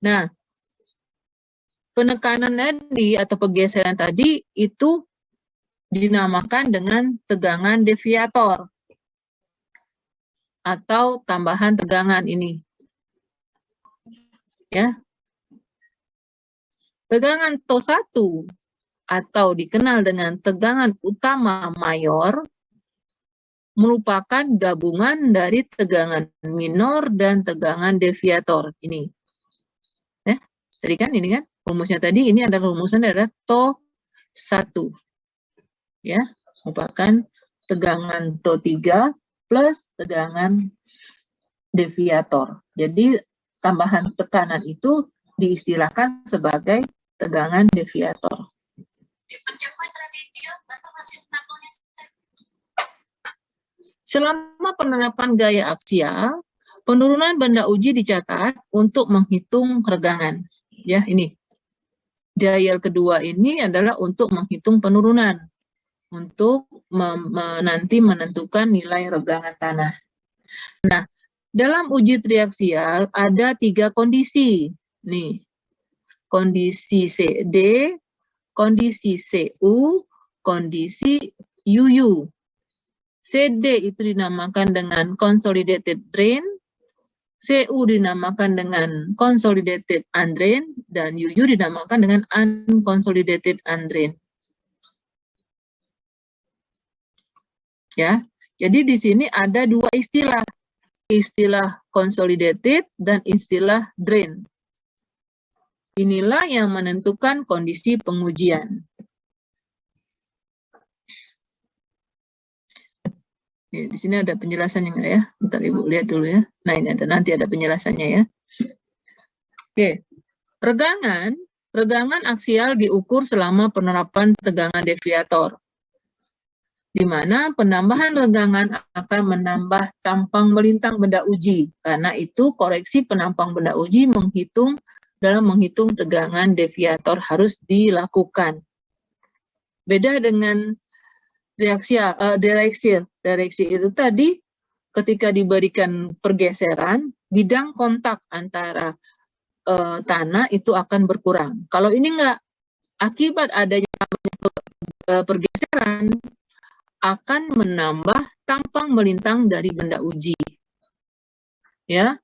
Nah, penekanan tadi atau pergeseran tadi itu dinamakan dengan tegangan deviator atau tambahan tegangan ini. Ya. Tegangan TO1 atau dikenal dengan tegangan utama mayor merupakan gabungan dari tegangan minor dan tegangan deviator ini. Ya, tadi kan ini kan rumusnya tadi, ini ada rumusan adalah TO1. Ya, merupakan tegangan TO3 plus tegangan deviator. Jadi tambahan tekanan itu diistilahkan sebagai tegangan deviator. Selama penerapan gaya aksial, penurunan benda uji dicatat untuk menghitung regangan. Ya, ini. Dial kedua ini adalah untuk menghitung penurunan, untuk nanti menentukan nilai regangan tanah. Nah, dalam uji triaksial ada 3 kondisi. Nih, kondisi CD, kondisi CU, kondisi UU. CD itu dinamakan dengan consolidated drain, CU dinamakan dengan consolidated undrain, dan UU dinamakan dengan unconsolidated undrain. Ya, jadi di sini ada 2 istilah. Istilah consolidated dan istilah drain. Inilah yang menentukan kondisi pengujian. Ya, di sini ada penjelasannya nggak ya? Bentar Ibu lihat dulu ya. Nah, ini ada, nanti ada penjelasannya ya. Oke, regangan aksial diukur selama penerapan tegangan deviator, di mana penambahan regangan akan menambah tampang melintang benda uji. Karena itu koreksi penampang benda uji dalam menghitung tegangan deviator harus dilakukan. Beda dengan direksi itu tadi ketika diberikan pergeseran, bidang kontak antara tanah itu akan berkurang. Kalau ini enggak, akibat adanya pergeseran akan menambah tampang melintang dari benda uji. Ya,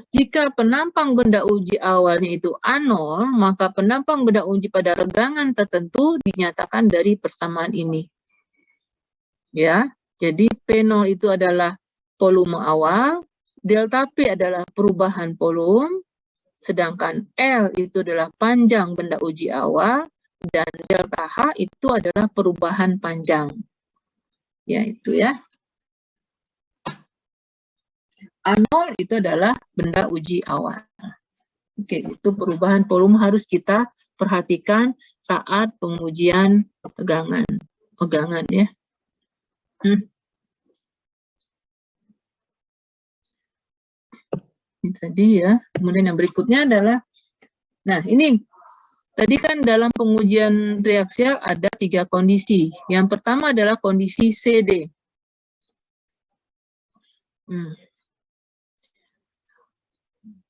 jika penampang benda uji awalnya itu A0, maka penampang benda uji pada regangan tertentu dinyatakan dari persamaan ini. Ya, jadi P0 itu adalah volume awal, delta P adalah perubahan volume, sedangkan L itu adalah panjang benda uji awal, dan delta H itu adalah perubahan panjang. Ya, itu ya. A0 itu adalah benda uji awal. Oke, itu perubahan volume harus kita perhatikan saat pengujian tegangan ya. Ini tadi ya. Kemudian yang berikutnya adalah, nah ini tadi kan dalam pengujian triaksial ada 3 kondisi. Yang pertama adalah kondisi CD.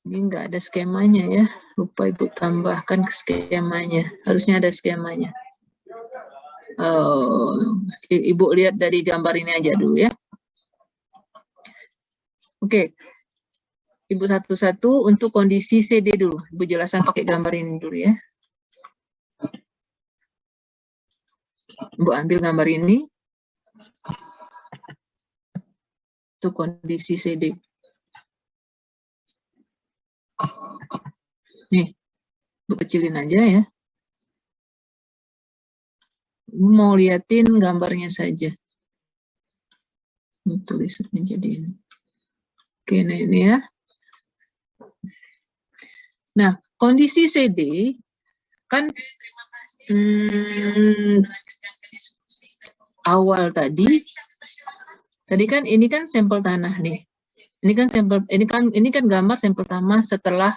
Ini enggak ada skemanya ya, lupa Ibu tambahkan ke skemanya, harusnya ada skemanya. Ibu lihat dari gambar ini aja dulu ya. Oke, Ibu satu-satu untuk kondisi CD dulu, Ibu jelaskan pakai gambar ini dulu ya. Ibu ambil gambar ini, untuk kondisi CD. Nih, Ibu kecilin aja ya. Mau liatin gambarnya saja. Tulisannya jadi ini. Oke, nah ini ya. Nah, kondisi CD kan awal tadi kan ini kan sampel tanah nih. Ini kan sampel, ini kan gambar sampel tanah setelah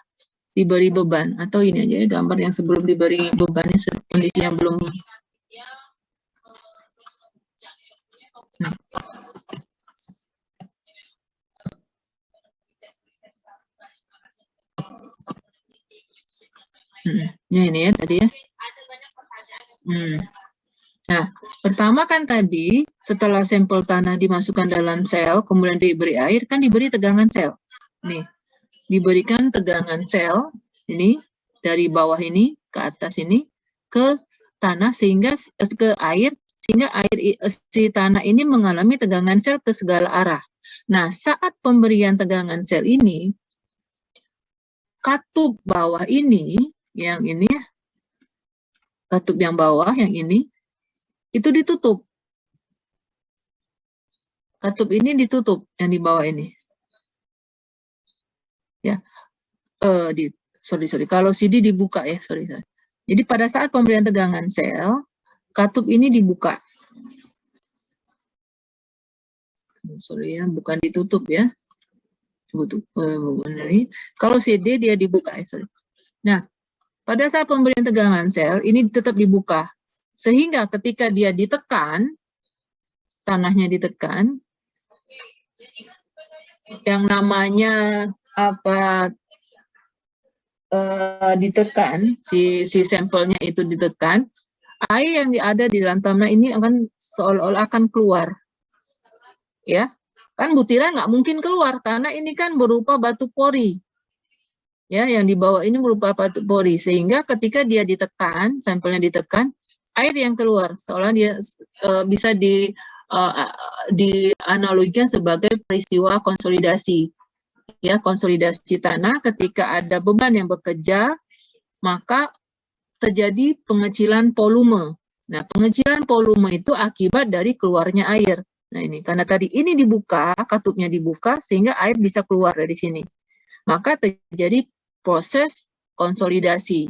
diberi beban, atau ini aja ya, gambar yang sebelum diberi bebannya, kondisi yang belum. Ya ini ya tadi ya. Nah, pertama kan tadi setelah sampel tanah dimasukkan dalam sel, kemudian diberi air, kan diberi tegangan sel. Nih, diberikan tegangan sel ini dari bawah ini ke atas ini ke tanah sehingga ke air, sehingga si tanah ini mengalami tegangan sel ke segala arah. Nah, saat pemberian tegangan sel ini, katup bawah ini, yang ini, katup yang bawah yang ini, itu ditutup. Katup ini ditutup, yang di bawah ini. Ya, sorry. Kalau CD dibuka ya, sorry. Jadi pada saat pemberian tegangan sel, katup ini dibuka. Sorry ya, bukan ditutup ya. Kalau CD dia dibuka ya, sorry. Nah, pada saat pemberian tegangan sel ini tetap dibuka. Sehingga ketika dia ditekan, tanahnya ditekan, yang namanya apa ditekan, si sampelnya itu ditekan, air yang ada di dalam tanah ini akan seolah-olah akan keluar. Ya, kan butiran nggak mungkin keluar karena ini kan berupa batu pori. Ya, yang di bawah ini berupa batu pori, sehingga ketika dia ditekan, sampelnya ditekan, air yang keluar seolah dia bisa dianalogikan sebagai peristiwa konsolidasi. Ya, konsolidasi tanah ketika ada beban yang bekerja, maka terjadi pengecilan volume. Nah, pengecilan volume itu akibat dari keluarnya air. Nah, ini karena tadi ini dibuka, katupnya dibuka sehingga air bisa keluar dari sini. Maka terjadi proses konsolidasi.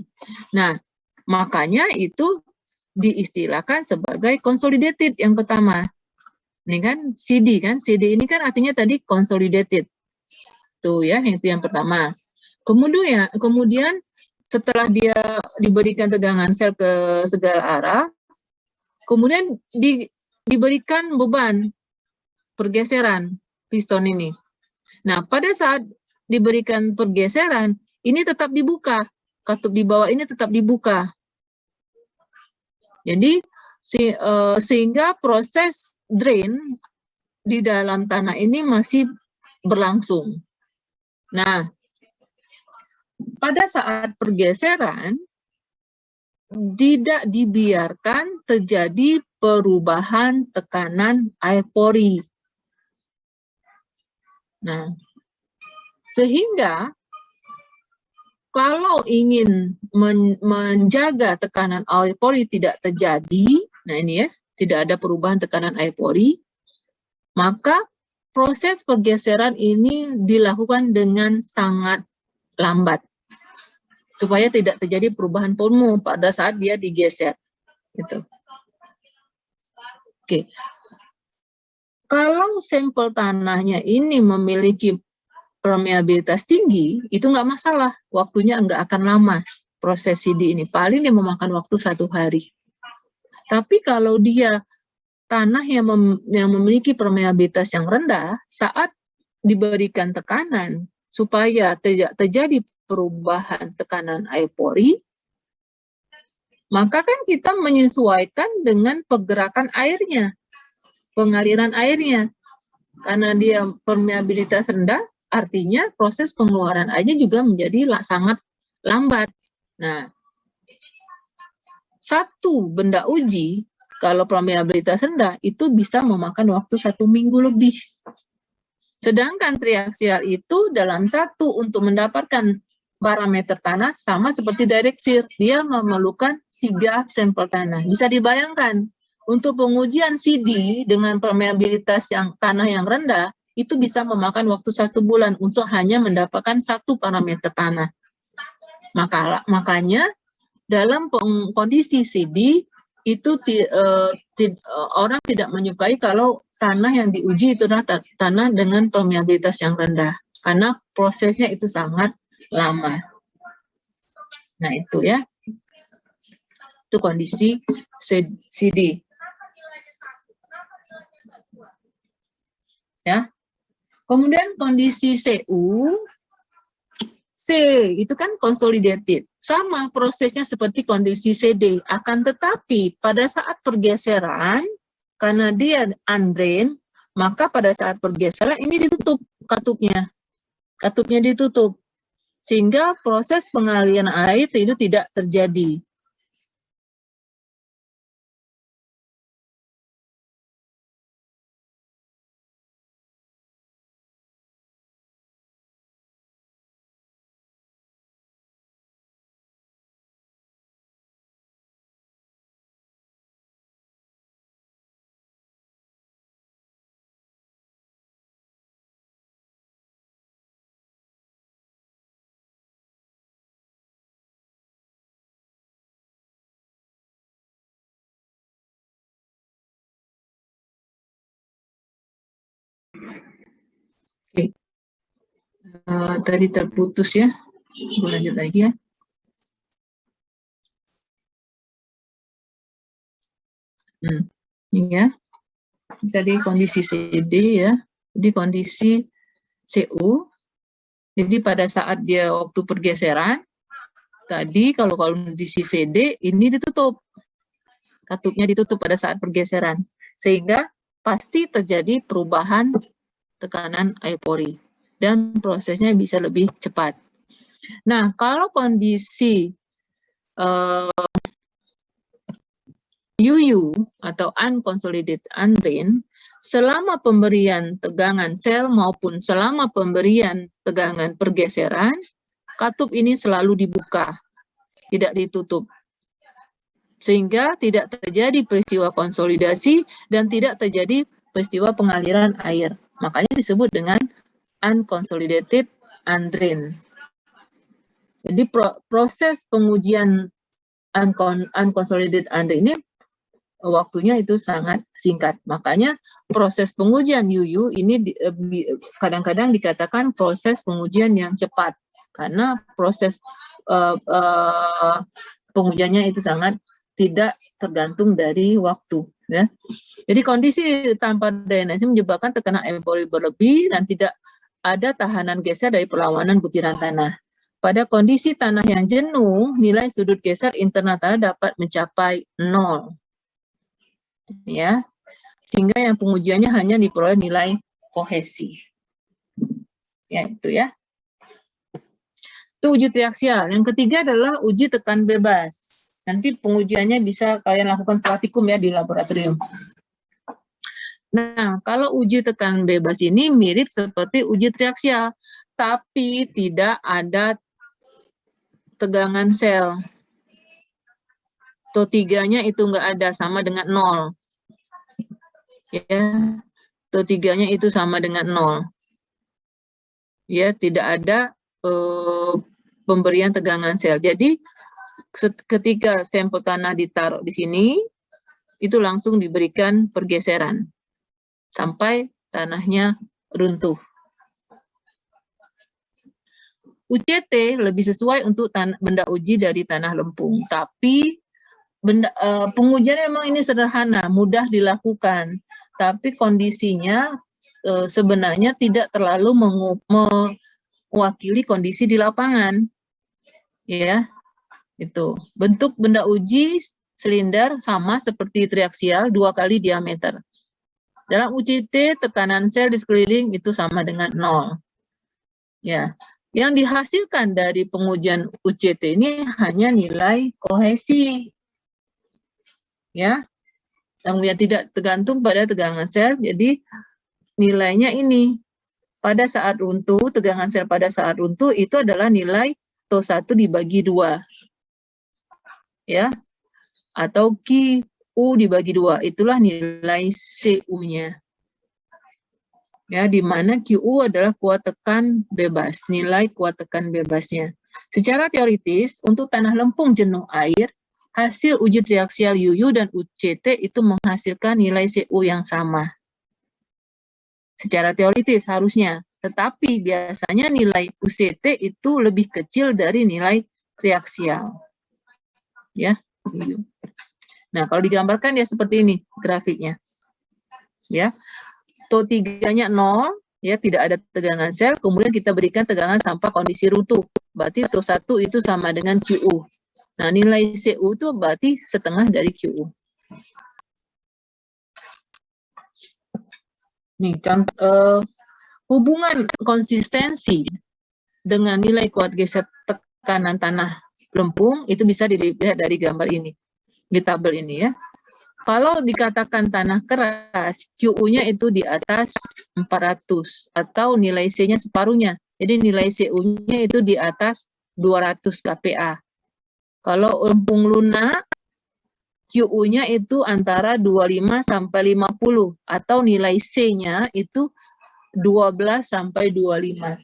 Nah, makanya itu diistilahkan sebagai consolidated yang pertama. Ini kan CD ini kan artinya tadi consolidated. Tuh ya, itu yang pertama. Kemudian setelah dia diberikan tegangan sel ke segala arah, kemudian diberikan beban pergeseran piston ini. Nah, pada saat diberikan pergeseran, ini tetap dibuka. Katup di bawah ini tetap dibuka. Jadi sehingga proses drain di dalam tanah ini masih berlangsung. Nah, pada saat pergeseran tidak dibiarkan terjadi perubahan tekanan air pori. Nah, sehingga kalau ingin menjaga tekanan air pori tidak terjadi, nah ini ya, tidak ada perubahan tekanan air pori, maka proses pergeseran ini dilakukan dengan sangat lambat supaya tidak terjadi perubahan volume pada saat dia digeser. Gitu. Oke. Kalau sampel tanahnya ini memiliki permeabilitas tinggi, itu nggak masalah. Waktunya nggak akan lama proses CD ini. Paling dia memakan waktu 1 hari. Tapi kalau dia tanah yang memiliki permeabilitas yang rendah, saat diberikan tekanan supaya tidak terjadi perubahan tekanan air pori, maka kan kita menyesuaikan dengan pergerakan airnya, pengaliran airnya. Karena dia permeabilitas rendah, artinya proses pengeluaran airnya juga menjadi sangat lambat. Nah, satu benda uji, kalau permeabilitas rendah, itu bisa memakan waktu 1 minggu lebih. Sedangkan triaksial itu dalam satu untuk mendapatkan parameter tanah sama seperti direct shear. Dia memerlukan 3 sampel tanah. Bisa dibayangkan, untuk pengujian CD dengan permeabilitas tanah yang rendah, itu bisa memakan waktu 1 bulan untuk hanya mendapatkan 1 parameter tanah. Makanya, dalam kondisi CD, itu orang tidak menyukai kalau tanah yang diuji itu adalah tanah dengan permeabilitas yang rendah, karena prosesnya itu sangat lama. Nah itu ya, itu kondisi CD. Ya, kemudian kondisi CU, C itu kan consolidated, sama prosesnya seperti kondisi CD, akan tetapi pada saat pergeseran, karena dia undrained, maka pada saat pergeseran ini ditutup katupnya ditutup, sehingga proses pengalian air itu tidak terjadi. Oke. Tadi terputus ya. Gue lanjut lagi ya. Ini ya. Tadi kondisi CD ya. Jadi kondisi CU. Jadi pada saat dia waktu pergeseran, tadi kalau kondisi CD ini ditutup. Katupnya ditutup pada saat pergeseran. Sehingga pasti terjadi perubahan tekanan air pori. Dan prosesnya bisa lebih cepat. Nah, kalau kondisi UU atau unconsolidated undrained, selama pemberian tegangan sel maupun selama pemberian tegangan pergeseran, katup ini selalu dibuka, tidak ditutup. Sehingga tidak terjadi peristiwa konsolidasi dan tidak terjadi peristiwa pengaliran air. Makanya disebut dengan unconsolidated undrained. Jadi proses pengujian unconsolidated undrained ini waktunya itu sangat singkat. Makanya proses pengujian UU ini kadang-kadang dikatakan proses pengujian yang cepat. Karena proses pengujiannya itu sangat tidak tergantung dari waktu. Ya. Jadi kondisi tanpa drainase menyebabkan tekanan air pori berlebih dan tidak ada tahanan geser dari perlawanan butiran tanah. Pada kondisi tanah yang jenuh, nilai sudut geser internal tanah dapat mencapai 0. Ya, sehingga yang pengujiannya hanya diperoleh nilai kohesi. Ya, itu ya. Itu uji triaksial. Yang ketiga adalah uji tekan bebas. Nanti pengujiannya bisa kalian lakukan praktikum ya di laboratorium. Nah, kalau uji tekan bebas ini mirip seperti uji triaksial, tapi tidak ada tegangan sel. Atau 3-nya itu nggak ada, sama dengan 0. Ya. TO3-nya itu sama dengan 0. Ya, tidak ada pemberian tegangan sel. Jadi ketika sampel tanah ditaruh di sini, itu langsung diberikan pergeseran sampai tanahnya runtuh. UCT lebih sesuai untuk benda uji dari tanah lempung, tapi pengujian memang ini sederhana, mudah dilakukan, tapi kondisinya sebenarnya tidak terlalu mewakili kondisi di lapangan, ya. Itu bentuk benda uji silinder sama seperti triaksial 2 kali diameter. Dalam UCT tekanan sel di sekeliling itu sama dengan 0. Ya. Yang dihasilkan dari pengujian UCT ini hanya nilai kohesi, ya, yang tidak tergantung pada tegangan sel. Jadi nilainya ini pada saat runtuh, tegangan sel pada saat runtuh itu adalah nilai TO1 dibagi 2, ya, atau QU dibagi 2, itulah nilai CU-nya. Ya, di mana QU adalah kuat tekan bebas, nilai kuat tekan bebasnya. Secara teoritis, untuk tanah lempung jenuh air, hasil uji triaksial UU dan UCT itu menghasilkan nilai CU yang sama. Secara teoritis harusnya, tetapi biasanya nilai UCT itu lebih kecil dari nilai triaksial. Ya. Nah, kalau digambarkan ya seperti ini grafiknya. Ya. TO3-nya 0, ya, tidak ada tegangan sel, kemudian kita berikan tegangan sampai kondisi runtuh. Berarti TO1 itu sama dengan QU. Nah, nilai CU itu berarti setengah dari QU. Nih, contoh hubungan konsistensi dengan nilai kuat geser tekanan tanah lempung itu bisa dilihat dari gambar ini, di tabel ini, ya. Kalau dikatakan tanah keras, QU-nya itu di atas 400 atau nilai C-nya separuhnya. Jadi nilai CU-nya itu di atas 200 kPa. Kalau lempung lunak, QU-nya itu antara 25 sampai 50 atau nilai C-nya itu 12 sampai 25.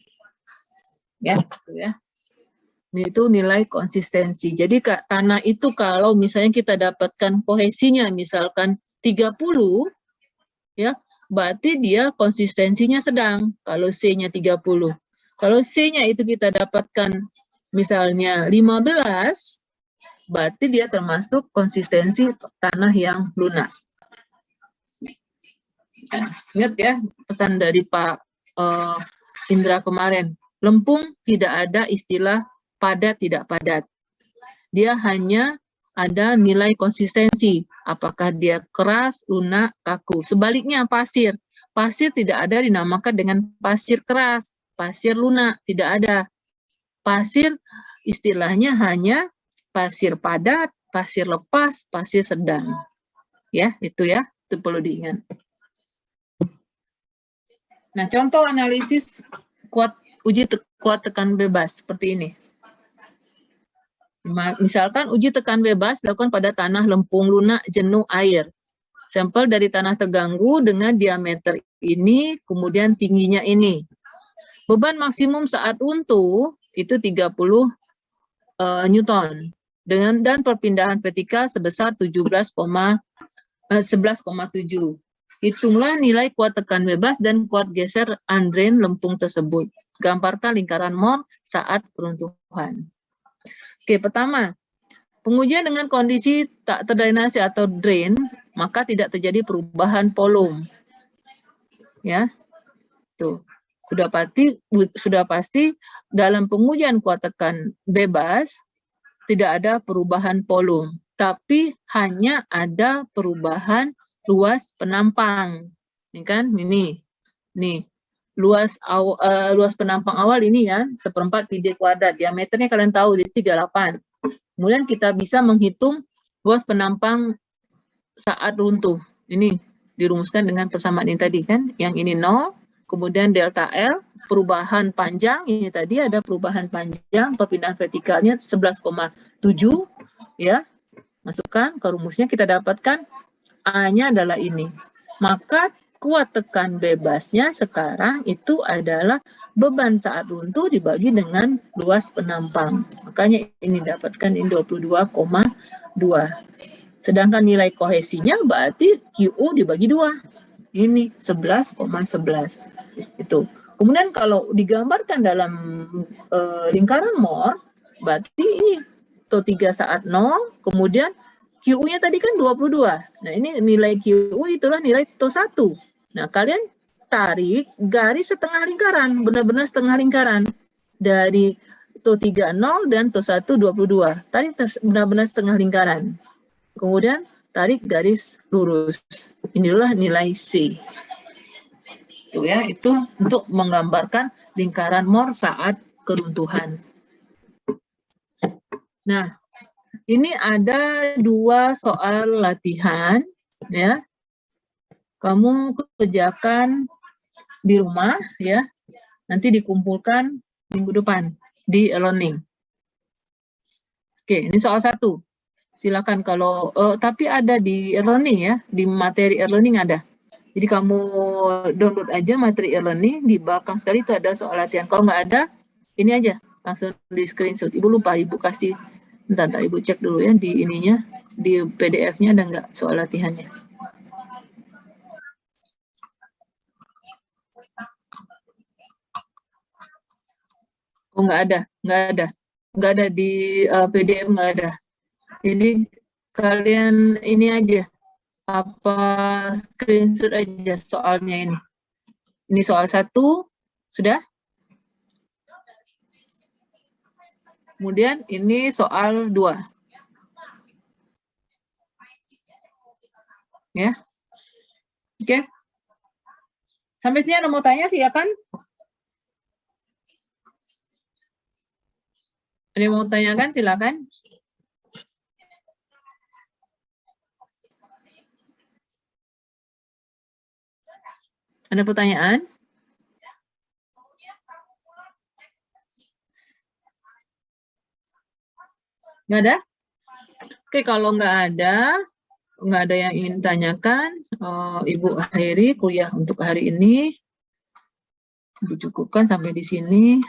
Ya, gitu ya. Itu nilai konsistensi. Jadi tanah itu kalau misalnya kita dapatkan kohesinya misalkan 30, ya, berarti dia konsistensinya sedang kalau C-nya 30. Kalau C-nya itu kita dapatkan misalnya 15, berarti dia termasuk konsistensi tanah yang lunak. Ingat ya pesan dari Pak Indra kemarin, lempung tidak ada istilah padat tidak padat. Dia hanya ada nilai konsistensi, apakah dia keras, lunak, kaku. Sebaliknya pasir. Pasir tidak ada dinamakan dengan pasir keras, pasir lunak, tidak ada. Pasir istilahnya hanya pasir padat, pasir lepas, pasir sedang. Ya, itu perlu diingat. Nah, contoh analisis uji kuat tekan bebas seperti ini. Misalkan uji tekan bebas dilakukan pada tanah lempung lunak jenuh air. Sampel dari tanah terganggu dengan diameter ini, kemudian tingginya ini. Beban maksimum saat runtuh itu 30 Newton dan perpindahan vertikal sebesar 11,7. Hitunglah nilai kuat tekan bebas dan kuat geser undrain lempung tersebut. Gambarkan lingkaran Mohr saat peruntuhan. Oke, pertama, pengujian dengan kondisi tak terdrainasi atau drain, maka tidak terjadi perubahan volume. Ya, tuh. Sudah pasti dalam pengujian kuat tekan bebas tidak ada perubahan volume, tapi hanya ada perubahan luas penampang. Ini kan, nih. Luas penampang awal ini ya, 1/4 pi d kuadrat. Diameternya kalian tahu, jadi 38. Kemudian kita bisa menghitung luas penampang saat runtuh. Ini dirumuskan dengan persamaan ini tadi kan. Yang ini 0, kemudian delta L, perubahan panjang, ini tadi ada perubahan panjang, perpindahan vertikalnya 11,7, ya. Masukkan ke rumusnya, kita dapatkan A-nya adalah ini. Maka kuat tekan bebasnya sekarang itu adalah beban saat runtuh dibagi dengan luas penampang. Makanya ini dapatkan ini 22,2. Sedangkan nilai kohesinya berarti QU dibagi 2. Ini 11,11. Itu. Kemudian kalau digambarkan dalam lingkaran Mohr, berarti ini TO3 saat 0, kemudian QU-nya tadi kan 22. Nah, ini nilai QU itulah nilai TO1. Nah, kalian tarik garis setengah lingkaran, benar-benar setengah lingkaran. Dari TO3 0 dan TO1 22. Tarik benar-benar setengah lingkaran. Kemudian tarik garis lurus. Inilah nilai C. Itu ya, itu untuk menggambarkan lingkaran Mohr saat keruntuhan. Nah, ini ada 2 soal latihan ya. Kamu kerjakan di rumah ya. Nanti dikumpulkan minggu depan di e-learning. Oke, ini soal 1. Silakan kalau tapi ada di e-learning ya, di materi e-learning ada. Jadi kamu download aja materi e-learning, di belakang sekali itu ada soal latihan. Kalau nggak ada, ini aja langsung di screenshot. Ibu lupa, Ibu kasih, bentar Ibu cek dulu ya di ininya, di PDF-nya ada nggak soal latihannya. Oh, nggak ada di PDF, nggak ada. Jadi kalian ini aja, apa screenshot aja soalnya ini. Ini soal 1, sudah? Kemudian ini soal 2. Ya. Oke. Sampai sini ada mau tanya silakan. Ada yang mau tanyakan silakan. Ada pertanyaan? Nggak ada? Oke, kalau nggak ada yang ingin tanyakan, Ibu akhiri kuliah untuk hari ini. Ibu cukupkan sampai di sini.